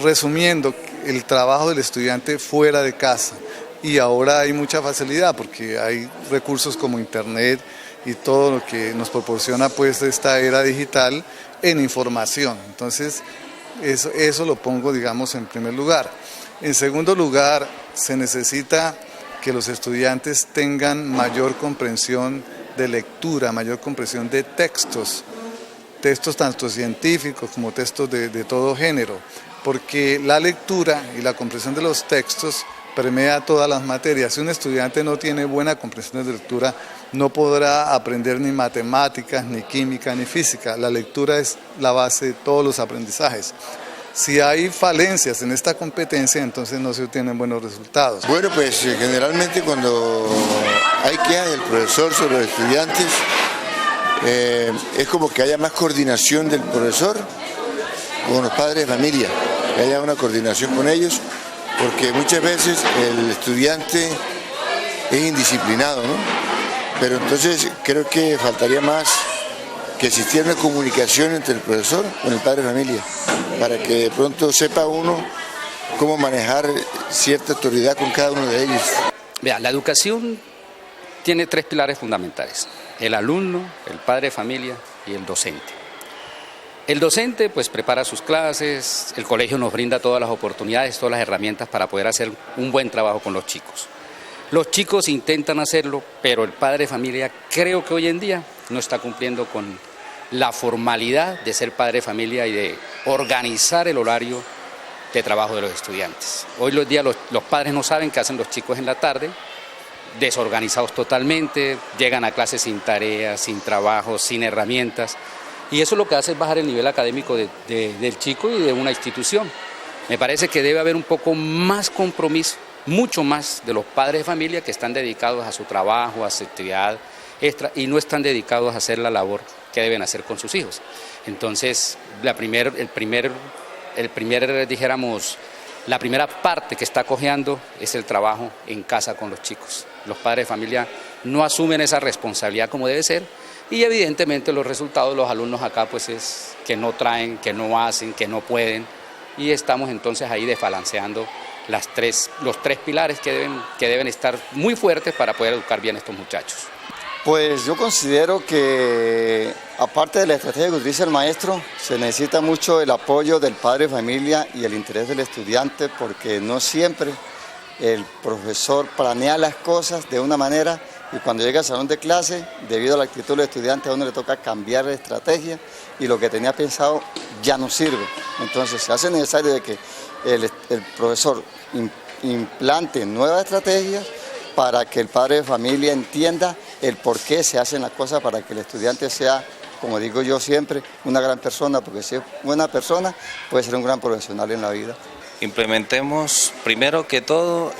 resumiendo, el trabajo del estudiante fuera de casa, y ahora hay mucha facilidad porque hay recursos como internet y todo lo que nos proporciona pues esta era digital en información. Entonces, eso lo pongo, digamos, en primer lugar. En segundo lugar, se necesita que los estudiantes tengan mayor comprensión de lectura, mayor comprensión de textos tanto científicos como textos de todo género, porque la lectura y la comprensión de los textos permea todas las materias. Si un estudiante no tiene buena comprensión de lectura, no podrá aprender ni matemáticas, ni química, ni física. La lectura es la base de todos los aprendizajes. Si hay falencias en esta competencia, entonces no se obtienen buenos resultados.
Bueno, pues generalmente cuando hay quejas del profesor sobre los estudiantes, es como que haya más coordinación del profesor con los padres de familia, que haya una coordinación con ellos, porque muchas veces el estudiante es indisciplinado, ¿no? Pero entonces creo que faltaría más que existiera una comunicación entre el profesor con el padre de familia, para que de pronto sepa uno cómo manejar cierta autoridad con cada uno de ellos.
Vea, la educación tiene 3 pilares fundamentales: el alumno, el padre de familia y el docente. El docente pues prepara sus clases, el colegio nos brinda todas las oportunidades, todas las herramientas para poder hacer un buen trabajo con los chicos. Los chicos intentan hacerlo, pero el padre de familia creo que hoy en día no está cumpliendo con la formalidad de ser padre de familia y de organizar el horario de trabajo de los estudiantes. Hoy los días los padres no saben qué hacen los chicos en la tarde, desorganizados totalmente, llegan a clases sin tareas, sin trabajo, sin herramientas, y eso lo que hace es bajar el nivel académico del chico y de una institución. Me parece que debe haber un poco más compromiso, mucho más, de los padres de familia que están dedicados a su trabajo, a su actividad extra, y no están dedicados a hacer la labor que deben hacer con sus hijos. Entonces, la primera parte que está cojeando es el trabajo en casa con los chicos. Los padres de familia no asumen esa responsabilidad como debe ser, y evidentemente los resultados de los alumnos acá pues es que no traen, que no hacen, que no pueden, y estamos entonces ahí desbalanceando los 3 pilares que deben estar muy fuertes para poder educar bien a estos muchachos.
Pues yo considero que, aparte de la estrategia que utiliza el maestro, se necesita mucho el apoyo del padre de familia y el interés del estudiante, porque no siempre el profesor planea las cosas de una manera y cuando llega al salón de clase, debido a la actitud del estudiante, a uno le toca cambiar de estrategia y lo que tenía pensado ya no sirve. Entonces se hace necesario de que el profesor implante nuevas estrategias para que el padre de familia entienda el por qué se hacen las cosas, para que el estudiante sea, como digo yo siempre, una gran persona, porque si es buena persona puede ser un gran profesional en la vida.
Implementemos, primero que todo,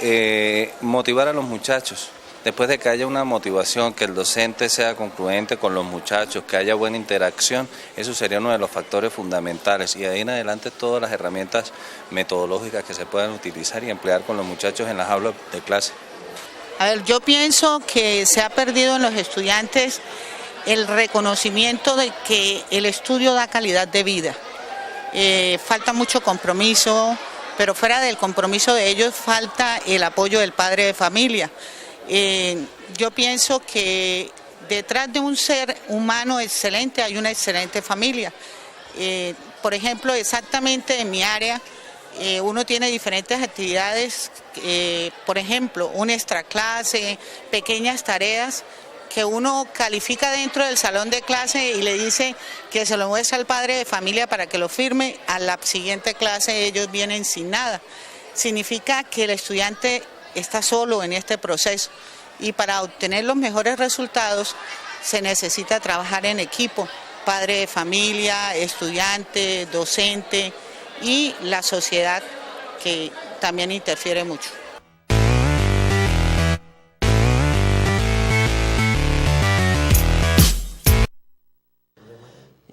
motivar a los muchachos. Después de que haya una motivación, que el docente sea concluente con los muchachos, que haya buena interacción, eso sería uno de los factores fundamentales. Y de ahí en adelante todas las herramientas metodológicas que se puedan utilizar y emplear con los muchachos en las aulas de clase.
A ver, yo pienso que se ha perdido en los estudiantes el reconocimiento de que el estudio da calidad de vida. Falta mucho compromiso, pero fuera del compromiso de ellos falta el apoyo del padre de familia. Yo pienso que detrás de un ser humano excelente hay una excelente familia. Por ejemplo, exactamente en mi área, uno tiene diferentes actividades, por ejemplo, una extraclase, pequeñas tareas que uno califica dentro del salón de clase y le dice que se lo muestra al padre de familia para que lo firme. A la siguiente clase ellos vienen sin nada. Significa que el estudiante está solo en este proceso, y para obtener los mejores resultados se necesita trabajar en equipo, padre de familia, estudiante, docente y la sociedad, que también interfiere mucho.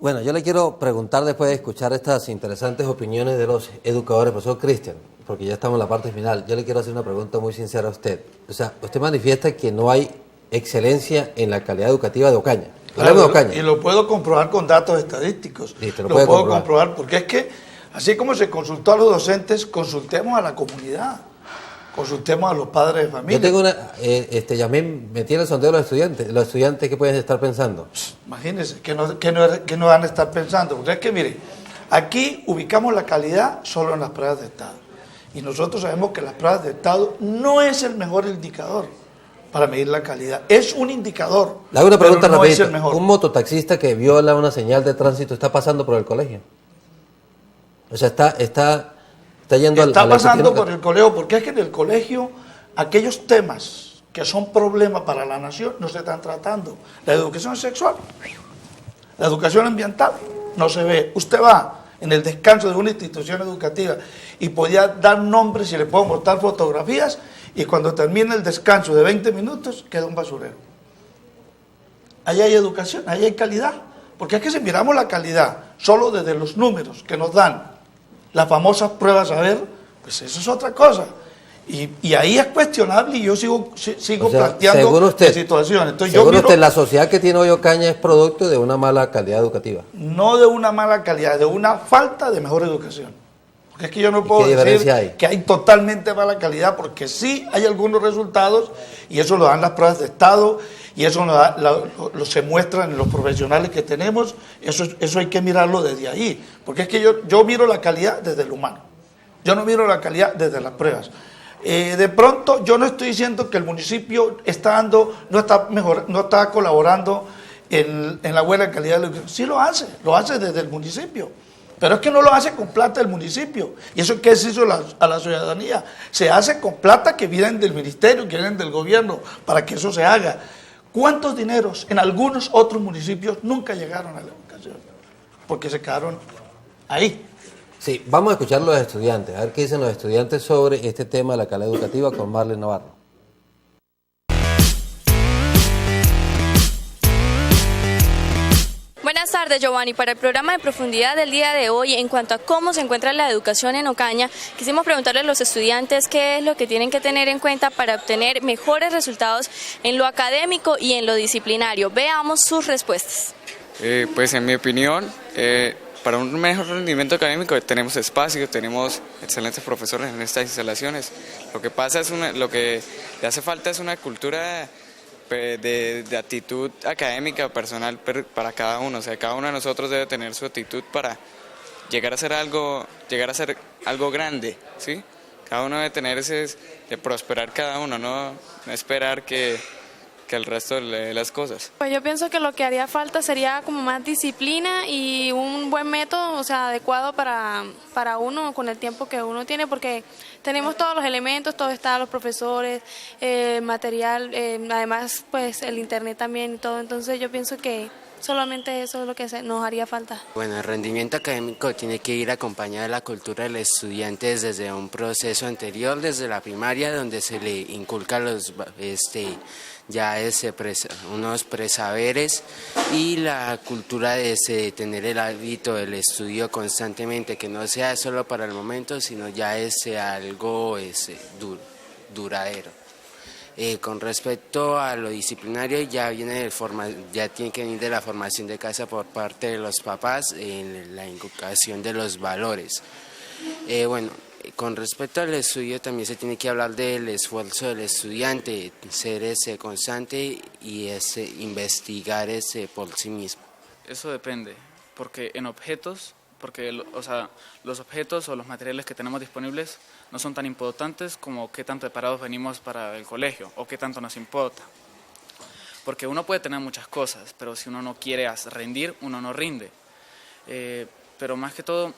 Bueno, yo le quiero preguntar después de escuchar estas interesantes opiniones de los educadores, profesor Cristian, porque ya estamos en la parte final, yo le quiero hacer una pregunta muy sincera a usted. O sea, usted manifiesta que no hay excelencia en la calidad educativa de Ocaña.
Claro, de Ocaña. Y lo puedo comprobar con datos estadísticos.
Sí,
lo puedo comprobar porque es que, así como se consultó a los docentes, consultemos a la comunidad. Consultemos a los padres de familia.
Yo tengo una, Yamín, me tiene el sondeo de los estudiantes que pueden estar pensando.
Imagínense, que no van a estar pensando, porque es que mire, aquí ubicamos la calidad solo en las pruebas de estado, y nosotros sabemos que las pruebas de estado no es el mejor indicador para medir la calidad, es un indicador,
le hago una pregunta
pero no
rapidita.
es el mejor.
Un mototaxista que viola una señal de tránsito está pasando por el colegio, o sea, está yendo
está pasando por el colegio, porque es que en el colegio aquellos temas que son problemas para la nación no se están tratando. La educación sexual, la educación ambiental no se ve. Usted va en el descanso de una institución educativa y podía dar nombres y le puedo mostrar fotografías, y cuando termina el descanso de 20 minutos queda un basurero. Ahí hay educación, ahí hay calidad, porque es que si miramos la calidad solo desde los números que nos dan las famosas pruebas a ver, pues eso es otra cosa. Y ahí es cuestionable, y yo sigo
o sea,
planteando la situación. Entonces,
según usted, la sociedad que tiene hoy Ocaña es producto de una mala calidad educativa.
No de una mala calidad, de una falta de mejor educación. Porque es que yo no puedo decir que hay totalmente mala calidad, porque sí hay algunos resultados, y eso lo dan las pruebas de estado, y eso lo se muestra en los profesionales que tenemos. Eso hay que mirarlo desde ahí, porque es que yo miro la calidad desde el humano, yo no miro la calidad desde las pruebas. De pronto yo no estoy diciendo que el municipio no está colaborando en la buena calidad de la educación. Sí lo hace desde el municipio, pero es que no lo hace con plata del municipio. ¿Y eso qué se hizo a la ciudadanía? Se hace con plata que vienen del ministerio, que vienen del gobierno, para que eso se haga. ¿Cuántos dineros en algunos otros municipios nunca llegaron a la educación? Porque se quedaron ahí.
Sí, vamos a escuchar a los estudiantes, a ver qué dicen los estudiantes sobre este tema de la calidad educativa con Marlene Navarro.
Buenas tardes, Giovanni. Para el programa de profundidad del día de hoy, en cuanto a cómo se encuentra la educación en Ocaña, quisimos preguntarle a los estudiantes qué es lo que tienen que tener en cuenta para obtener mejores resultados en lo académico y en lo disciplinario. Veamos sus respuestas.
Pues en mi opinión, para un mejor rendimiento académico tenemos espacio, tenemos excelentes profesores en estas instalaciones. Lo que pasa es lo que le hace falta es una cultura de actitud académica personal para cada uno. O sea, cada uno de nosotros debe tener su actitud para llegar a ser algo grande, ¿sí? Cada uno debe tener de prosperar cada uno, no esperar que el resto de las cosas.
Pues yo pienso que lo que haría falta sería como más disciplina y un buen método, o sea, adecuado para uno con el tiempo que uno tiene, porque tenemos todos los elementos, todo está, los profesores, material, además pues el internet también y todo, entonces yo pienso que solamente eso es lo que nos haría falta.
Bueno, el rendimiento académico tiene que ir acompañado de la cultura del estudiante desde un proceso anterior, desde la primaria, donde se le inculca unos presaberes y la cultura de tener el hábito del estudio constantemente, que no sea solo para el momento, sino ya algo duradero. Con respecto a lo disciplinario, ya tiene que venir de la formación de casa por parte de los papás en la inculcación de los valores. Con respecto al estudio también se tiene que hablar del esfuerzo del estudiante, ser constante y investigar por sí mismo.
Eso depende, porque los objetos o los materiales que tenemos disponibles no son tan importantes como qué tan preparados venimos para el colegio o qué tanto nos importa. Porque uno puede tener muchas cosas, pero si uno no quiere rendir, uno no rinde. Pero más que todo,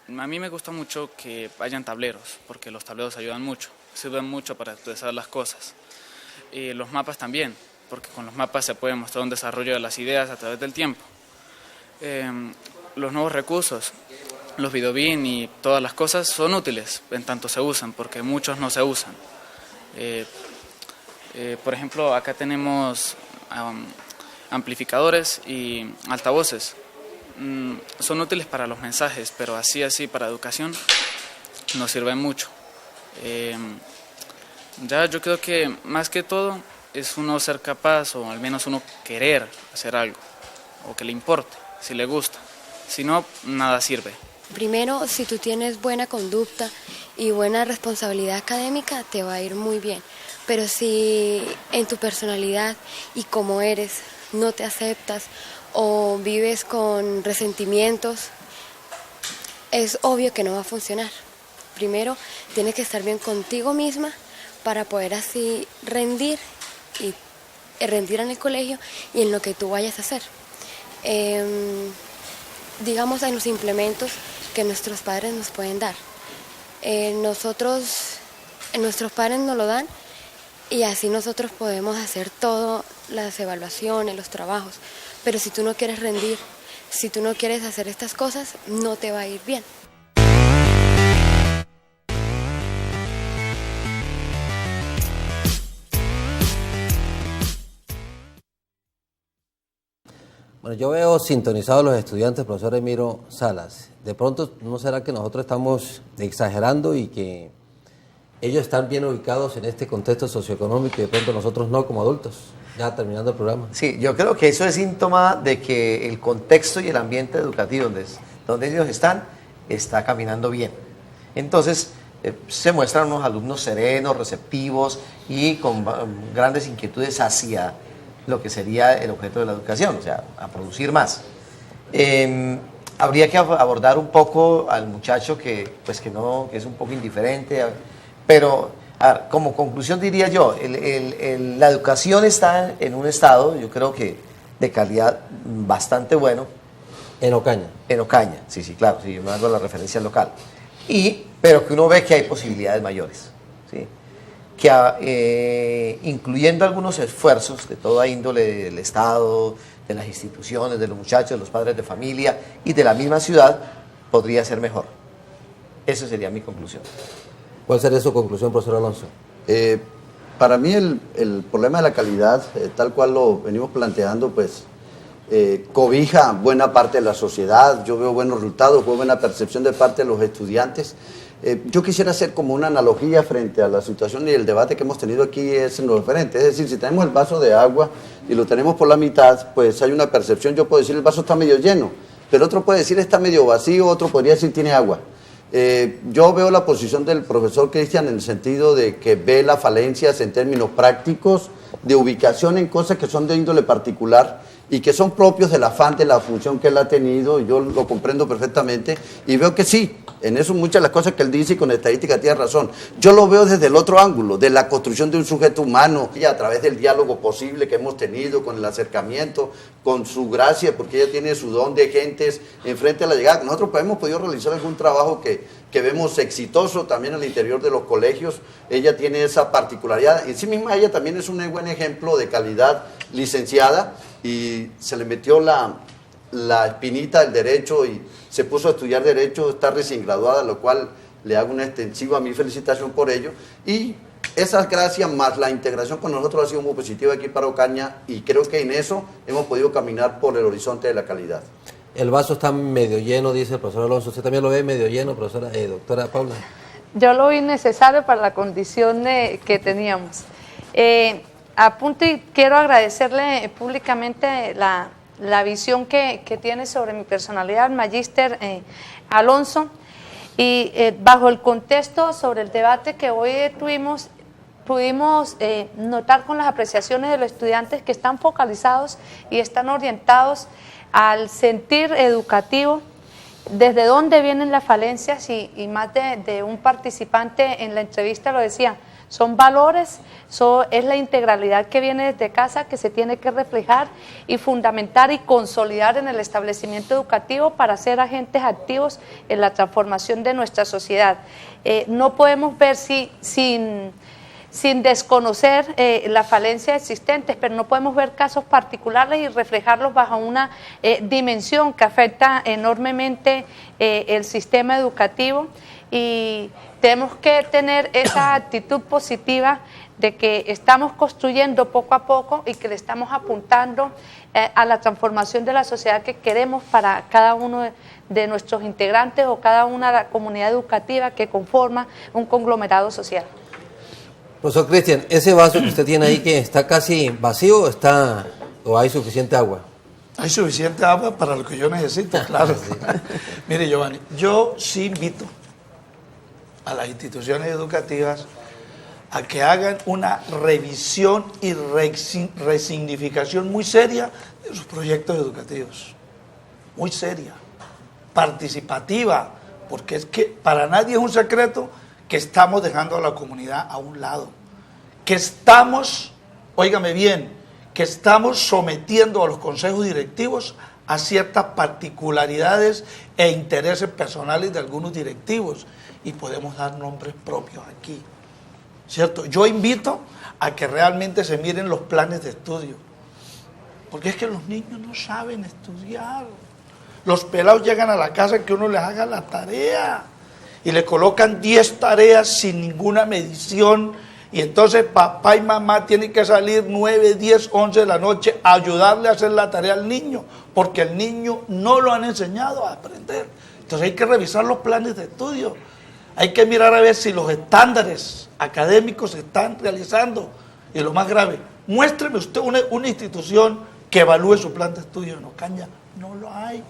a mí me gusta mucho que hayan tableros, porque los tableros ayudan mucho, sirven mucho para expresar las cosas. Los mapas también, porque con los mapas se puede mostrar un desarrollo de las ideas a través del tiempo. Los nuevos recursos, los videobin y todas las cosas son útiles en tanto se usan, porque muchos no se usan. Por ejemplo, acá tenemos amplificadores y altavoces. son útiles para los mensajes, pero así para educación nos sirven mucho. Ya yo creo que más que todo es uno ser capaz, o al menos uno querer hacer algo, o que le importe, si le gusta. Si no, nada sirve.
Primero, si tú tienes buena conducta y buena responsabilidad académica, te va a ir muy bien. Pero si en tu personalidad y como eres no te aceptas o vives con resentimientos, es obvio que no va a funcionar. Primero, tienes que estar bien contigo misma para poder así rendir en el colegio y en lo que tú vayas a hacer. Digamos, en los implementos que nuestros padres nos pueden dar. Nuestros padres nos lo dan y así nosotros podemos hacer todas las evaluaciones, los trabajos. Pero si tú no quieres rendir, si tú no quieres hacer estas cosas, no te va a ir bien.
Bueno, yo veo sintonizados los estudiantes, profesor Emiro Salas. De pronto, ¿no será que nosotros estamos exagerando y que ellos están bien ubicados en este contexto socioeconómico y de pronto nosotros no como adultos? Ya terminando el programa.
Sí, yo creo que eso es síntoma de que el contexto y el ambiente educativo donde ellos está caminando bien. Entonces, se muestran unos alumnos serenos, receptivos y con grandes inquietudes hacia lo que sería el objeto de la educación, o sea, a producir más. Habría que abordar un poco al muchacho que es un poco indiferente, pero como conclusión diría yo, la educación está en un estado, yo creo que de calidad bastante bueno.
¿En Ocaña?
En Ocaña, sí, claro, sí, yo me hago la referencia local. Pero que uno ve que hay posibilidades mayores, ¿sí? Que incluyendo algunos esfuerzos de toda índole del Estado, de las instituciones, de los muchachos, de los padres de familia y de la misma ciudad, podría ser mejor. Esa sería mi conclusión.
¿Cuál sería su conclusión, profesor Alonso?
Para mí el problema de la calidad, tal cual lo venimos planteando, pues cobija buena parte de la sociedad. Yo veo buenos resultados, veo buena percepción de parte de los estudiantes. Yo quisiera hacer como una analogía frente a la situación y el debate que hemos tenido aquí es en lo referente. Es decir, si tenemos el vaso de agua y lo tenemos por la mitad, pues hay una percepción. Yo puedo decir el vaso está medio lleno, pero otro puede decir está medio vacío, otro podría decir tiene agua. Yo veo la posición del profesor Cristian en el sentido de que ve las falencias en términos prácticos, de ubicación en cosas que son de índole particular y que son propios del afán de la función que él ha tenido. Yo lo comprendo perfectamente y veo que sí, en eso muchas de las cosas que él dice y con estadística tiene razón. Yo lo veo desde el otro ángulo, de la construcción de un sujeto humano, y a través del diálogo posible que hemos tenido, con el acercamiento, con su gracia, porque ella tiene su don de gentes enfrente a la llegada. Nosotros hemos podido realizar algún trabajo que vemos exitoso también al interior de los colegios. Ella tiene esa particularidad. En sí misma ella también es un buen ejemplo de calidad, licenciada, y se le metió la espinita del derecho y se puso a estudiar derecho, está recién graduada, lo cual le hago una extensiva mi felicitación por ello. Y esas gracias más la integración con nosotros ha sido muy positiva aquí para Ocaña y creo que en eso hemos podido caminar por el horizonte de la calidad.
El vaso está medio lleno, dice el profesor Alonso. ¿Usted también lo ve medio lleno, doctora Paula?
Yo lo vi necesario para la condición que teníamos. Apunto y quiero agradecerle públicamente la visión que tiene sobre mi personalidad, el magíster Alonso, y bajo el contexto sobre el debate que hoy tuvimos, pudimos notar con las apreciaciones de los estudiantes que están focalizados y están orientados al sentir educativo, desde dónde vienen las falencias y más de un participante en la entrevista lo decía, son valores, es la integralidad que viene desde casa que se tiene que reflejar y fundamentar y consolidar en el establecimiento educativo para ser agentes activos en la transformación de nuestra sociedad. No podemos ver sin desconocer las falencias existentes, pero no podemos ver casos particulares y reflejarlos bajo una dimensión que afecta enormemente el sistema educativo y tenemos que tener esa actitud positiva de que estamos construyendo poco a poco y que le estamos apuntando a la transformación de la sociedad que queremos para cada uno de nuestros integrantes o cada una de la comunidad educativa que conforma un conglomerado social.
Profesor Cristian, ese vaso que usted tiene ahí, que está casi vacío, o hay suficiente agua.
Hay suficiente agua para lo que yo necesito, claro. Sí. Mire, Giovanni, yo sí invito a las instituciones educativas a que hagan una revisión y resignificación muy seria de sus proyectos educativos. Muy seria, participativa, porque es que para nadie es un secreto que estamos dejando a la comunidad a un lado, que estamos, óigame bien, que estamos sometiendo a los consejos directivos a ciertas particularidades e intereses personales de algunos directivos, y podemos dar nombres propios aquí, ¿cierto? Yo invito a que realmente se miren los planes de estudio, porque es que los niños no saben estudiar. Los pelados llegan a la casa que uno les haga la tarea y le colocan 10 tareas sin ninguna medición, y entonces papá y mamá tienen que salir 9, 10, 11 de la noche a ayudarle a hacer la tarea al niño, porque el niño no lo han enseñado a aprender. Entonces hay que revisar los planes de estudio, hay que mirar a ver si los estándares académicos se están realizando, y lo más grave, muéstreme usted una institución que evalúe su plan de estudio en Ocaña. No lo hay,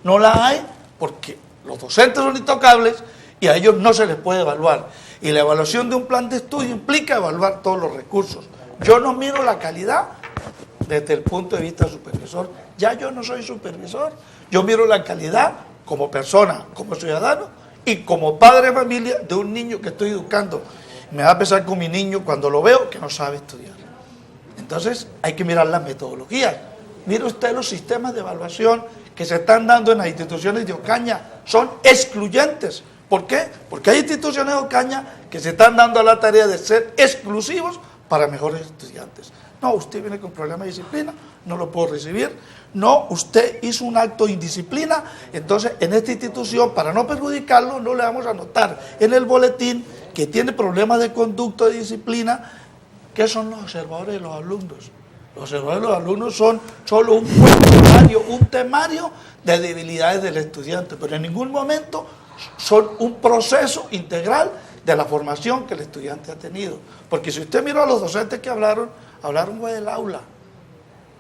no la hay, porque los docentes son intocables y a ellos no se les puede evaluar. Y la evaluación de un plan de estudio implica evaluar todos los recursos. Yo no miro la calidad desde el punto de vista supervisor. Ya yo no soy supervisor. Yo miro la calidad como persona, como ciudadano y como padre de familia de un niño que estoy educando. Me va a pesar con mi niño cuando lo veo que no sabe estudiar. Entonces hay que mirar las metodologías. Mire usted los sistemas de evaluación que se están dando en las instituciones de Ocaña. Son excluyentes. ¿Por qué? Porque hay instituciones de Ocaña que se están dando a la tarea de ser exclusivos para mejores estudiantes. No, usted viene con problemas de disciplina, no lo puedo recibir. No, usted hizo un acto de indisciplina, entonces en esta institución, para no perjudicarlo, no le vamos a anotar en el boletín que tiene problemas de conducta, de disciplina. ¿Qué son los observadores de los alumnos? Los observadores de los alumnos son solo un cuestionario, un temario de debilidades del estudiante, pero en ningún momento son un proceso integral de la formación que el estudiante ha tenido. Porque si usted mira a los docentes que hablaron fue del aula,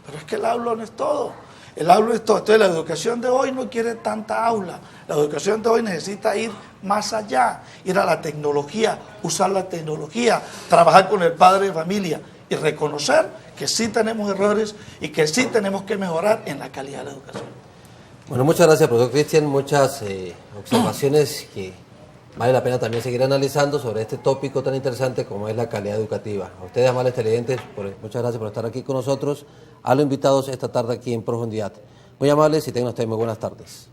pero es que el aula no es todo. El aula es todo. Entonces la educación de hoy no quiere tanta aula. La educación de hoy necesita ir más allá, ir a la tecnología, usar la tecnología, trabajar con el padre de familia y reconocer que sí tenemos errores y que sí tenemos que mejorar en la calidad de la educación.
Bueno, muchas gracias, profesor Cristian. Muchas observaciones que vale la pena también seguir analizando sobre este tópico tan interesante como es la calidad educativa. A ustedes, amables televidentes, muchas gracias por estar aquí con nosotros. A los invitados esta tarde aquí en Profundidad. Muy amables y tengan ustedes muy buenas tardes.